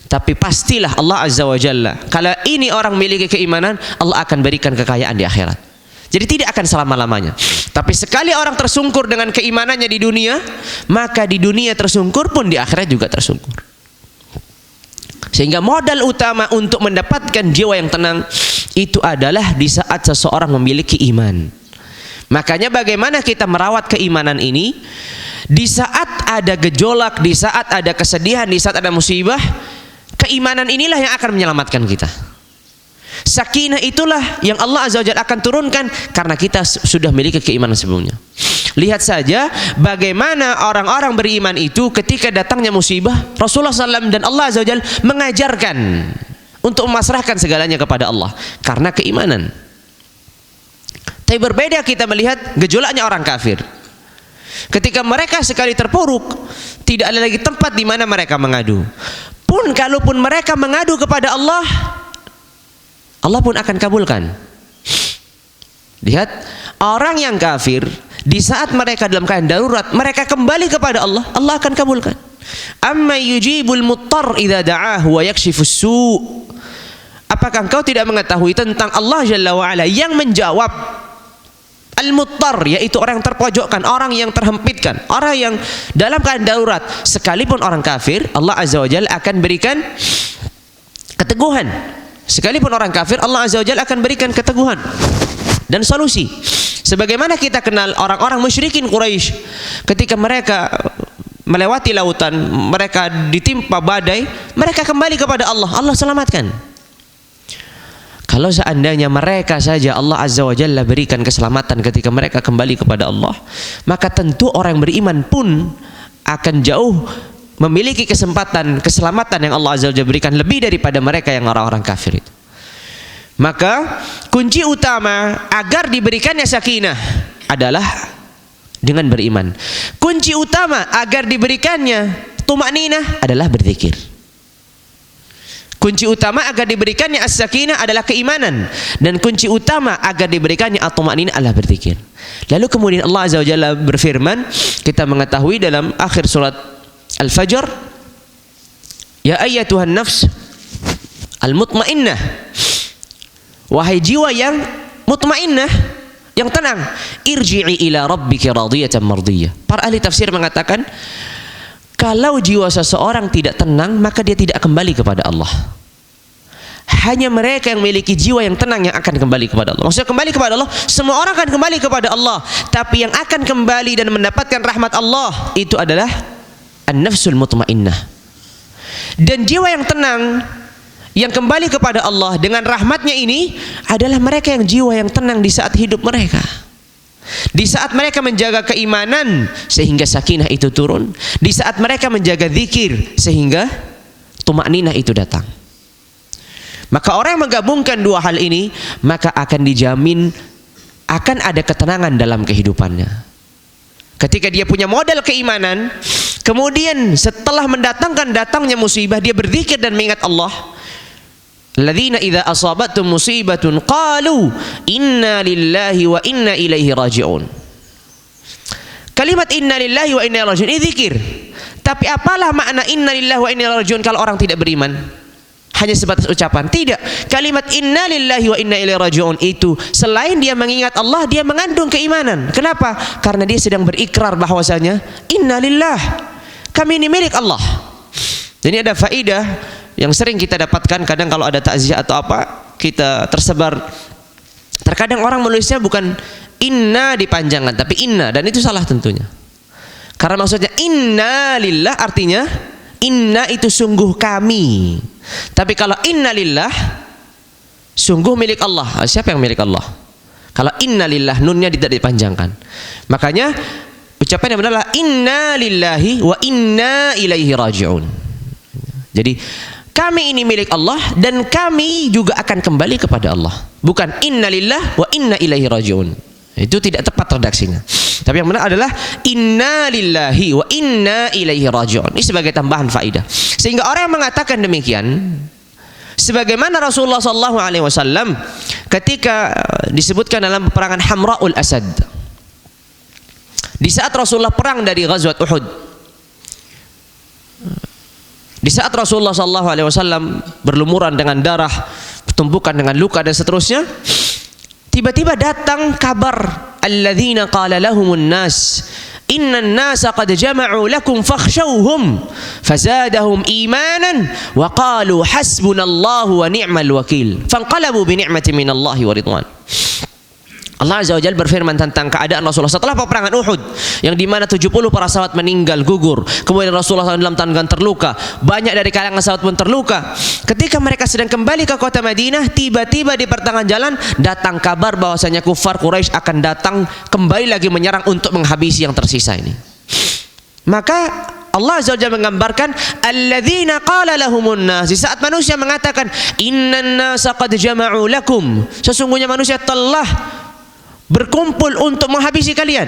tapi pastilah Allah Azza wa Jalla, kalau ini orang memiliki keimanan, Allah akan berikan kekayaan di akhirat. Jadi tidak akan selama-lamanya. Tapi sekali orang tersungkur dengan keimanannya di dunia, maka di dunia tersungkur pun di akhirat juga tersungkur. Sehingga modal utama untuk mendapatkan jiwa yang tenang itu adalah di saat seseorang memiliki iman. Makanya bagaimana kita merawat keimanan ini? Di saat ada gejolak, di saat ada kesedihan, di saat ada musibah, keimanan inilah yang akan menyelamatkan kita. Sakinah itulah yang Allah Azza wa Jalla akan turunkan karena kita sudah memiliki keimanan sebelumnya. Lihat saja bagaimana orang-orang beriman itu ketika datangnya musibah, Rasulullah SAW dan Allah Azza wa Jalla mengajarkan untuk memasrahkan segalanya kepada Allah karena keimanan. Tapi berbeda kita melihat gejolaknya orang kafir. Ketika mereka sekali terpuruk, tidak ada lagi tempat di mana mereka mengadu. Pun kalaupun mereka mengadu kepada Allah, Allah pun akan kabulkan. Lihat, orang yang kafir di saat mereka dalam keadaan darurat, mereka kembali kepada Allah, Allah akan kabulkan. Amma yujibul muttar idza da'ahu wa yakshifus su'. Apakah engkau tidak mengetahui tentang Allah Jalla wa Ala yang menjawab al-muttar, yaitu orang yang terpojokkan, orang yang terhempitkan, orang yang dalam keadaan darurat, sekalipun orang kafir, Allah Azza wa Jalla akan berikan keteguhan. Sekalipun orang kafir, Allah Azza wa Jalla akan berikan keteguhan dan solusi. Sebagaimana kita kenal orang-orang musyrikin Quraisy, ketika mereka melewati lautan, mereka ditimpa badai, mereka kembali kepada Allah, Allah selamatkan. Kalau seandainya mereka saja Allah Azza wa Jalla berikan keselamatan ketika mereka kembali kepada Allah, maka tentu orang yang beriman pun akan jauh memiliki kesempatan keselamatan yang Allah Azza wa Jalla berikan lebih daripada mereka yang orang-orang kafir itu. Maka kunci utama agar diberikannya sakinah adalah dengan beriman. Kunci utama agar diberikannya tumakninah adalah berzikir. Kunci utama agar diberikannya as-sakinah adalah keimanan, dan kunci utama agar diberikannya at-tumakninah adalah berzikir. Lalu kemudian Allah Azza wa Jalla berfirman, kita mengetahui dalam akhir surat Al-Fajr, ya ayyatuhan nafs al-mutmainnah, wahai jiwa yang mutmainnah, yang tenang, irji'i ila rabbiki radiyatan mardiyah. Para ahli tafsir mengatakan, kalau jiwa seseorang tidak tenang, maka dia tidak kembali kepada Allah. Hanya mereka yang memiliki jiwa yang tenang yang akan kembali kepada Allah. Maksudnya kembali kepada Allah, semua orang akan kembali kepada Allah, tapi yang akan kembali dan mendapatkan rahmat Allah itu adalah an-nafsul mutmainnah. Dan jiwa yang tenang yang kembali kepada Allah dengan rahmatnya ini adalah mereka yang jiwa yang tenang di saat hidup mereka. Di saat mereka menjaga keimanan sehingga sakinah itu turun, di saat mereka menjaga zikir sehingga tumakninah itu datang. Maka orang yang menggabungkan dua hal ini, maka akan dijamin akan ada ketenangan dalam kehidupannya. Ketika dia punya modal keimanan, kemudian setelah datangnya musibah, dia berzikir dan mengingat Allah. Alladzina idza asabatum musibatun qalu inna lillahi wa inna ilaihi raji'un. Kalimat inna lillahi wa inna ilaihi raji'un ini zikir. Tapi apalah makna inna lillahi wa inna ilaihi raji'un kalau orang tidak beriman? Hanya sebatas ucapan? Tidak. Kalimat inna lillahi wa inna ilaihi raji'un itu selain dia mengingat Allah, dia mengandung keimanan. Kenapa? Karena dia sedang berikrar bahwasanya inna lillah, kami ini milik Allah. Jadi ada faidah yang sering kita dapatkan, kadang kalau ada takziah atau apa, kita tersebar. Terkadang orang menulisnya bukan inna dipanjangkan, tapi inna, dan itu salah tentunya. Karena maksudnya inna lillah artinya inna itu sungguh kami. Tapi kalau inna lillah sungguh milik Allah. Siapa yang milik Allah? Kalau inna lillah nunnya tidak dipanjangkan. Makanya ucapan yang benar adalah inna lillahi wa inna ilaihi raji'un. Jadi kami ini milik Allah dan kami juga akan kembali kepada Allah. Bukan inna lillah wa inna ilaihi raji'un. Itu tidak tepat redaksinya. Tapi yang benar adalah inna lillahi wa inna ilaihi raji'un. Ini sebagai tambahan faidah. Sehingga orang yang mengatakan demikian, sebagaimana Rasulullah SAW ketika disebutkan dalam peperangan Hamra'ul Asad, di saat Rasulullah perang dari Ghazwat Uhud, di saat Rasulullah SAW berlumuran dengan darah, tumpukan dengan luka dan seterusnya, tiba-tiba datang kabar alladzina qala lahumun nas Innan nasa qad jama'u lakum fakhshawhum fazadahum imanan wa qalu hasbunallahu wa ni'mal wakil fanqalabu bi ni'matin minallahi wa ridwan. Allah Azza wa Jalla berfirman tentang keadaan Rasulullah setelah peperangan Uhud, yang dimana 70 para sahabat meninggal gugur, kemudian Rasulullah SAW dalam keadaan terluka, banyak dari kalangan sahabat pun terluka. Ketika mereka sedang kembali ke kota Madinah, tiba-tiba di pertengahan jalan datang kabar bahwasanya kufar Quraisy akan datang kembali lagi menyerang untuk menghabisi yang tersisa ini. Maka Allah Azza wa Jalla menggambarkan alladzina qala lahumun nas, di saat manusia mengatakan innan nasa qad jama'u lakum, sesungguhnya manusia telah berkumpul untuk menghabisi kalian,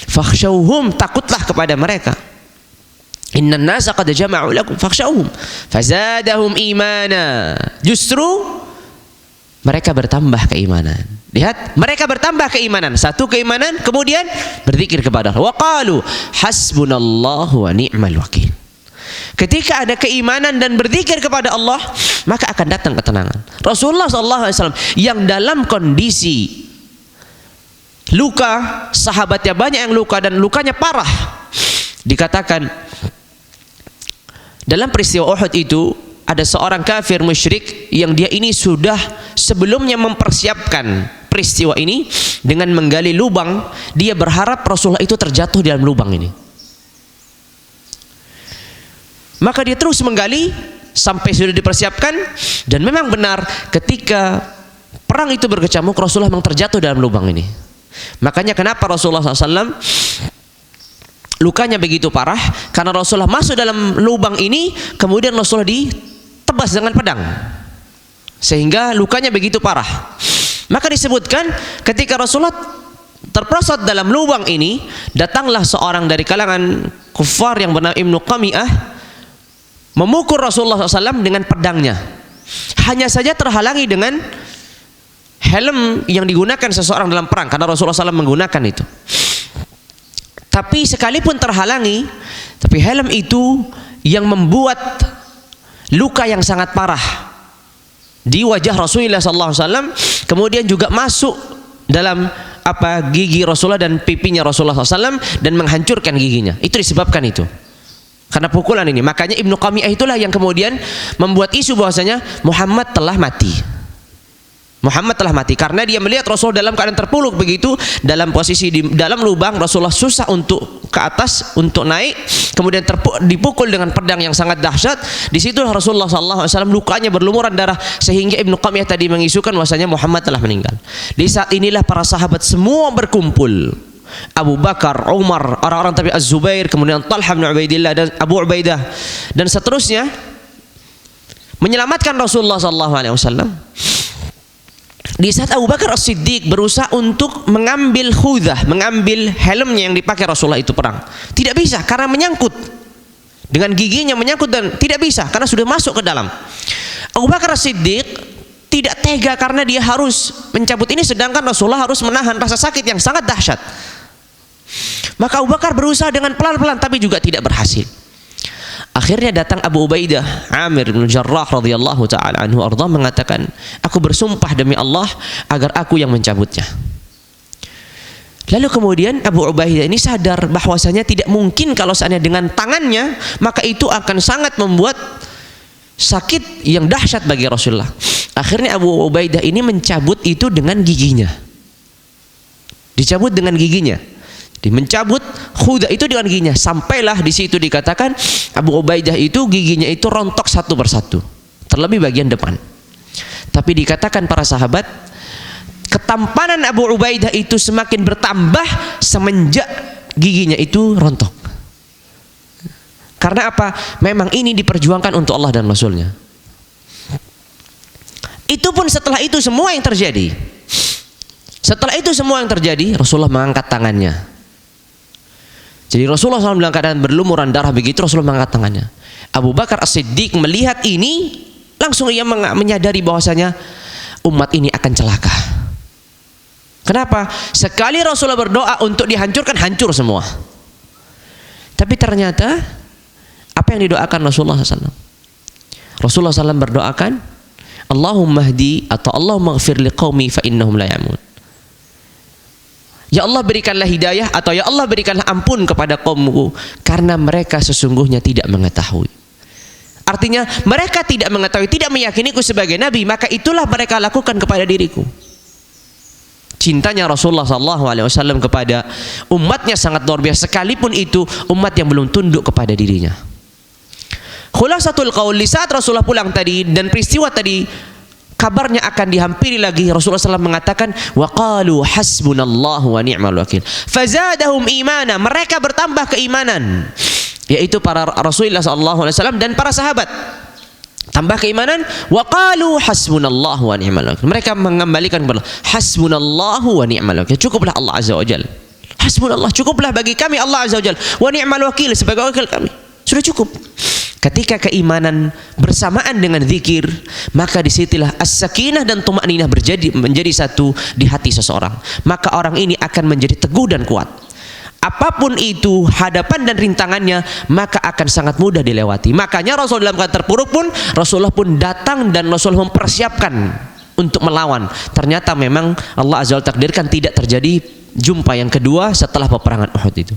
fakhshawhum, takutlah kepada mereka. Innan nasa qad jama'u lakum fakhshawhum fazadahum imana, justru mereka bertambah keimanan. Lihat, mereka bertambah keimanan, satu keimanan, kemudian berzikir kepada Allah. Wa qalu hasbunallahu wa ni'mal wakil. Ketika ada keimanan dan berzikir kepada Allah, maka akan datang ketenangan. Rasulullah SAW yang dalam kondisi luka, sahabatnya banyak yang luka dan lukanya parah, dikatakan dalam peristiwa Uhud itu ada seorang kafir musyrik yang dia ini sudah sebelumnya mempersiapkan peristiwa ini dengan menggali lubang. Dia berharap Rasulullah itu terjatuh dalam lubang ini, maka dia terus menggali sampai sudah dipersiapkan, dan memang benar ketika perang itu berkecamuk Rasulullah memang terjatuh dalam lubang ini. Makanya kenapa Rasulullah SAW lukanya begitu parah, karena Rasulullah masuk dalam lubang ini, kemudian Rasulullah ditebas dengan pedang sehingga lukanya begitu parah. Maka disebutkan ketika Rasulullah terperosot dalam lubang ini, datanglah seorang dari kalangan kufar yang bernama Ibnu Qami'ah memukul Rasulullah SAW dengan pedangnya. Hanya saja terhalangi dengan helm yang digunakan seseorang dalam perang, karena Rasulullah SAW menggunakan itu. Tapi sekalipun terhalangi, tapi helm itu yang membuat luka yang sangat parah di wajah Rasulullah SAW, kemudian juga masuk dalam gigi Rasulullah dan pipinya Rasulullah SAW dan menghancurkan giginya. Itu disebabkan itu, karena pukulan ini. Makanya Ibnu Qami'ah itulah yang kemudian membuat isu bahwasanya Muhammad telah mati. Muhammad telah mati karena dia melihat Rasul dalam keadaan terpuruk begitu, dalam posisi di dalam lubang. Rasulullah susah untuk ke atas, untuk naik, kemudian dipukul dengan pedang yang sangat dahsyat. Disitulah Rasulullah SAW lukanya berlumuran darah, sehingga Ibnu Qami'ah tadi mengisukan bahwasanya Muhammad telah meninggal. Di saat inilah para sahabat semua berkumpul, Abu Bakar, Umar, orang-orang tabi'in, Az-Zubair, kemudian Talha bin Ubaidillah dan Abu Ubaidah dan seterusnya, menyelamatkan Rasulullah SAW. Di saat Abu Bakar As-Siddiq berusaha untuk mengambil khudah, mengambil helmnya yang dipakai Rasulullah itu perang, tidak bisa karena menyangkut dengan giginya, menyangkut dan tidak bisa karena sudah masuk ke dalam. Abu Bakar As-Siddiq tidak tega karena dia harus mencabut ini, sedangkan Rasulullah harus menahan rasa sakit yang sangat dahsyat. Maka Abu Bakar berusaha dengan pelan-pelan tapi juga tidak berhasil. Akhirnya datang Abu Ubaidah Amir bin Jarrah radhiyallahu taala anhu arda mengatakan, aku bersumpah demi Allah agar aku yang mencabutnya. Lalu kemudian Abu Ubaidah ini sadar bahwasanya tidak mungkin kalau seandainya dengan tangannya, maka itu akan sangat membuat sakit yang dahsyat bagi Rasulullah. Akhirnya Abu Ubaidah ini mencabut itu dengan giginya. Dicabut dengan giginya. Mencabut khudah itu dengan giginya, sampailah di situ dikatakan Abu Ubaidah itu giginya itu rontok satu persatu, terlebih bagian depan. Tapi dikatakan para sahabat, ketampanan Abu Ubaidah itu semakin bertambah semenjak giginya itu rontok. Karena apa? Memang ini diperjuangkan untuk Allah dan Rasulnya. Itu pun setelah itu semua yang terjadi. Setelah itu semua yang terjadi, Rasulullah mengangkat tangannya. Jadi Rasulullah SAW dalam keadaan berlumuran darah begitu, Rasulullah mengangkat tangannya. Abu Bakar As-Siddiq melihat ini, langsung ia menyadari bahwasanya umat ini akan celaka. Kenapa? Sekali Rasulullah berdoa untuk dihancurkan, hancur semua. Tapi ternyata apa yang didoakan Rasulullah SAW? Rasulullah SAW berdoakan, Allahumma hdi atau Allahumma ghfir liqaumi fa innahum la ya'lamun. Ya Allah berikanlah hidayah, atau ya Allah berikanlah ampun kepada kaumku, karena mereka sesungguhnya tidak mengetahui. Artinya mereka tidak mengetahui, tidak meyakiniku sebagai nabi, maka itulah mereka lakukan kepada diriku. Cintanya Rasulullah SAW kepada umatnya sangat luar biasa, sekalipun itu umat yang belum tunduk kepada dirinya. Khulasatul qaul, di saat Rasulullah pulang tadi dan peristiwa tadi kabarnya akan dihampiri lagi, Rasulullah SAW mengatakan, wa qalu hasbunallahu wa ni'mal wakil, fazadahum imana, mereka bertambah keimanan, yaitu para Rasulullah SAW dan para sahabat, tambah keimanan. Wa qalu hasbunallahu wa ni'mal wakil, mereka mengembalikan kepada hasbunallahu wa ni'mal wakil, cukuplah Allah Azza wa Jalla, hasbunallah, cukuplah bagi kami Allah Azza wa Jalla, wa ni'mal wakil, sebagai wakil kami, sudah cukup. Ketika keimanan bersamaan dengan zikir, maka disitulah as-sakinah dan tuma'ninah menjadi satu di hati seseorang. Maka orang ini akan menjadi teguh dan kuat. Apapun itu hadapan dan rintangannya, maka akan sangat mudah dilewati. Makanya Rasul dalam keadaan terpuruk pun, Rasulullah pun datang dan Rasulullah mempersiapkan untuk melawan. Ternyata memang Allah Azza wa Jalla takdirkan tidak terjadi jumpa yang kedua setelah peperangan Uhud itu.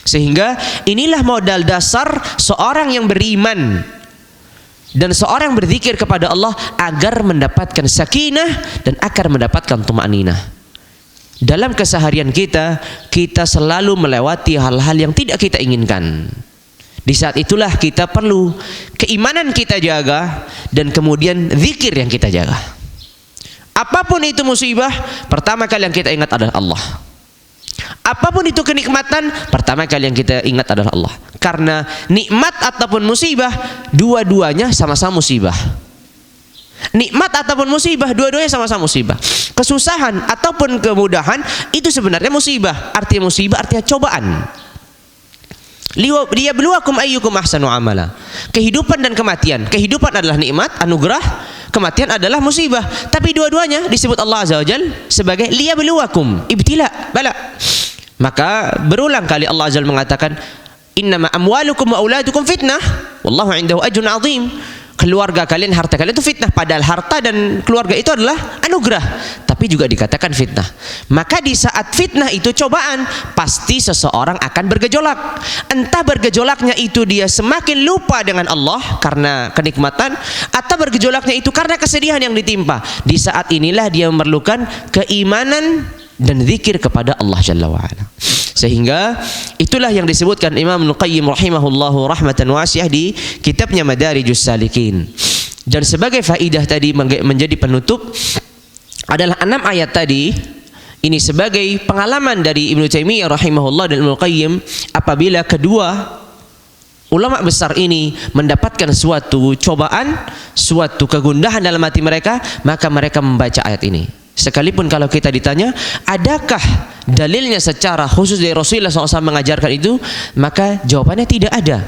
Sehingga inilah modal dasar seorang yang beriman dan seorang yang berzikir kepada Allah agar mendapatkan sakinah dan agar mendapatkan tuma'ninah. Dalam keseharian kita, kita selalu melewati hal-hal yang tidak kita inginkan. Di saat itulah kita perlu keimanan kita jaga dan kemudian zikir yang kita jaga. Apapun itu musibah, pertama kali yang kita ingat adalah Allah. Apapun itu kenikmatan, pertama kali yang kita ingat adalah Allah. Karena nikmat ataupun musibah, dua-duanya sama-sama musibah. Nikmat ataupun musibah, dua-duanya sama-sama musibah. Kesusahan ataupun kemudahan, itu sebenarnya musibah. Artinya musibah, artinya cobaan. Liyabluwakum ayyukum ahsanu amala. Kehidupan dan kematian. Kehidupan adalah nikmat, anugerah. Kematian adalah musibah. Tapi dua-duanya disebut Allah Azza wa Jalla sebagai liyabluwakum, ibtila, bala. Maka berulang kali Allah Azza wa Jalla mengatakan, innama amwalukum wa auladukum fitnah, wallahu indahu ajrun azim. Keluarga kalian, harta kalian itu fitnah. Padahal harta dan keluarga itu adalah anugerah, tapi juga dikatakan fitnah. Maka di saat fitnah itu cobaan, pasti seseorang akan bergejolak. Entah bergejolaknya itu dia semakin lupa dengan Allah karena kenikmatan, atau bergejolaknya itu karena kesedihan yang ditimpa. Di saat inilah dia memerlukan keimanan dan zikir kepada Allah Jalla wa'ala. Sehingga itulah yang disebutkan Imam Ibnu Qayyim rahimahullahu rahmatan wasi'ah di kitabnya Madarijus Salikin. Dan sebagai faidah tadi menjadi penutup adalah 6 ayat tadi ini sebagai pengalaman dari Ibnu Taimiyah rahimahullah dan Ibnu Qayyim apabila kedua ulama besar ini mendapatkan suatu cobaan, suatu kegundahan dalam hati mereka, maka mereka membaca ayat ini. Sekalipun kalau kita ditanya, adakah dalilnya secara khusus dari Rasulullah SAW mengajarkan itu? Maka jawabannya tidak ada.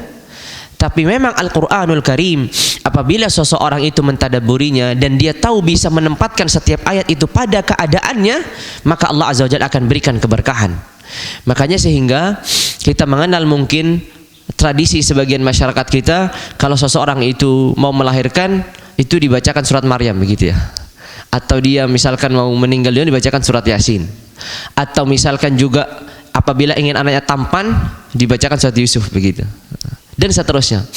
Tapi memang Al-Quranul Karim, apabila seseorang itu mentadabburinya dan dia tahu bisa menempatkan setiap ayat itu pada keadaannya, maka Allah Azza wa Jalla akan berikan keberkahan. Makanya sehingga kita mengenal mungkin tradisi sebagian masyarakat kita, kalau seseorang itu mau melahirkan, itu dibacakan surat Maryam, begitu ya. Atau dia misalkan mau meninggal dunia dibacakan surat Yasin. Atau misalkan juga apabila ingin anaknya tampan dibacakan surat Yusuf, begitu. Dan seterusnya.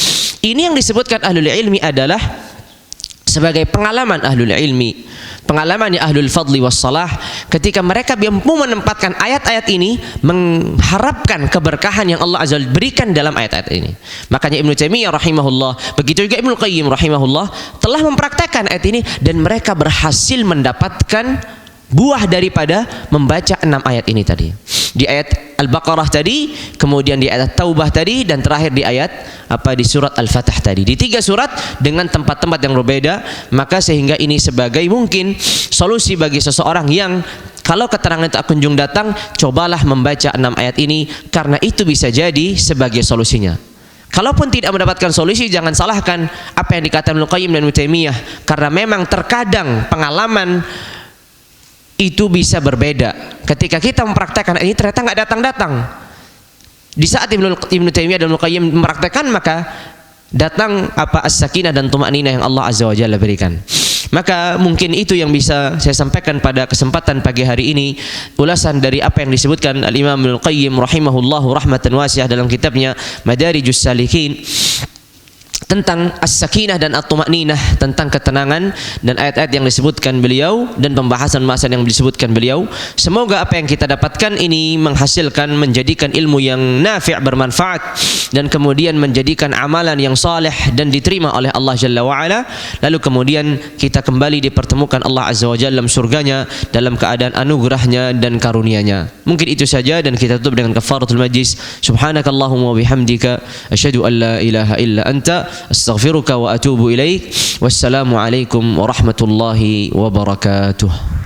Ini yang disebutkan ahlul ilmi adalah sebagai pengalaman ahlul ilmi, pengalaman ahlul fadli wassalah, ketika mereka mampu menempatkan ayat-ayat ini, mengharapkan keberkahan yang Allah Azza wa Jalla berikan dalam ayat-ayat ini. Makanya Ibnu Taimiyah rahimahullah, begitu juga Ibnu Qayyim rahimahullah telah mempraktekkan ayat ini dan mereka berhasil mendapatkan buah daripada membaca 6 ayat ini tadi. Di ayat Al-Baqarah tadi, kemudian di ayat Taubah tadi, dan terakhir di ayat di surat Al-Fatah tadi. Di 3 surat dengan tempat-tempat yang berbeda, maka sehingga ini sebagai mungkin solusi bagi seseorang yang kalau keterangan itu kunjung datang, cobalah membaca 6 ayat ini, karena itu bisa jadi sebagai solusinya. Kalaupun tidak mendapatkan solusi, jangan salahkan apa yang dikatakan Ibnu Qayyim dan Ibnu Taimiyah, karena memang terkadang pengalaman itu bisa berbeda. Ketika kita mempraktekkan ini ternyata nggak datang-datang. Di saat Ibnu Taimiyah dan Ibnu Qayyim mempraktekkan, maka datang as-sakinah dan tuma'ninah yang Allah Azza wa Jalla berikan. Maka mungkin itu yang bisa saya sampaikan pada kesempatan pagi hari ini, ulasan dari apa yang disebutkan Al-Imam Ibnul Qayyim rahimahullahu rahmatan wasi'ah dalam kitabnya Madarijus Salikin tentang as-sakinah dan at-tuma'ninah, tentang ketenangan dan ayat-ayat yang disebutkan beliau dan pembahasan-pembahasan yang disebutkan beliau. Semoga apa yang kita dapatkan ini menghasilkan, menjadikan ilmu yang nafi', bermanfaat, dan kemudian menjadikan amalan yang saleh dan diterima oleh Allah Jalla wa'ala. Lalu kemudian kita kembali dipertemukan Allah Azza wa Jalla dalam surganya dalam keadaan anugerahnya dan karunia-Nya. Mungkin itu saja, dan kita tutup dengan kafaratul majlis. Subhanakallahumma wa bihamdika asyhadu an la ilaha illa anta astaghfiruka wa atubu ilaik. Wassalamu alaikum warahmatullahi wabarakatuh.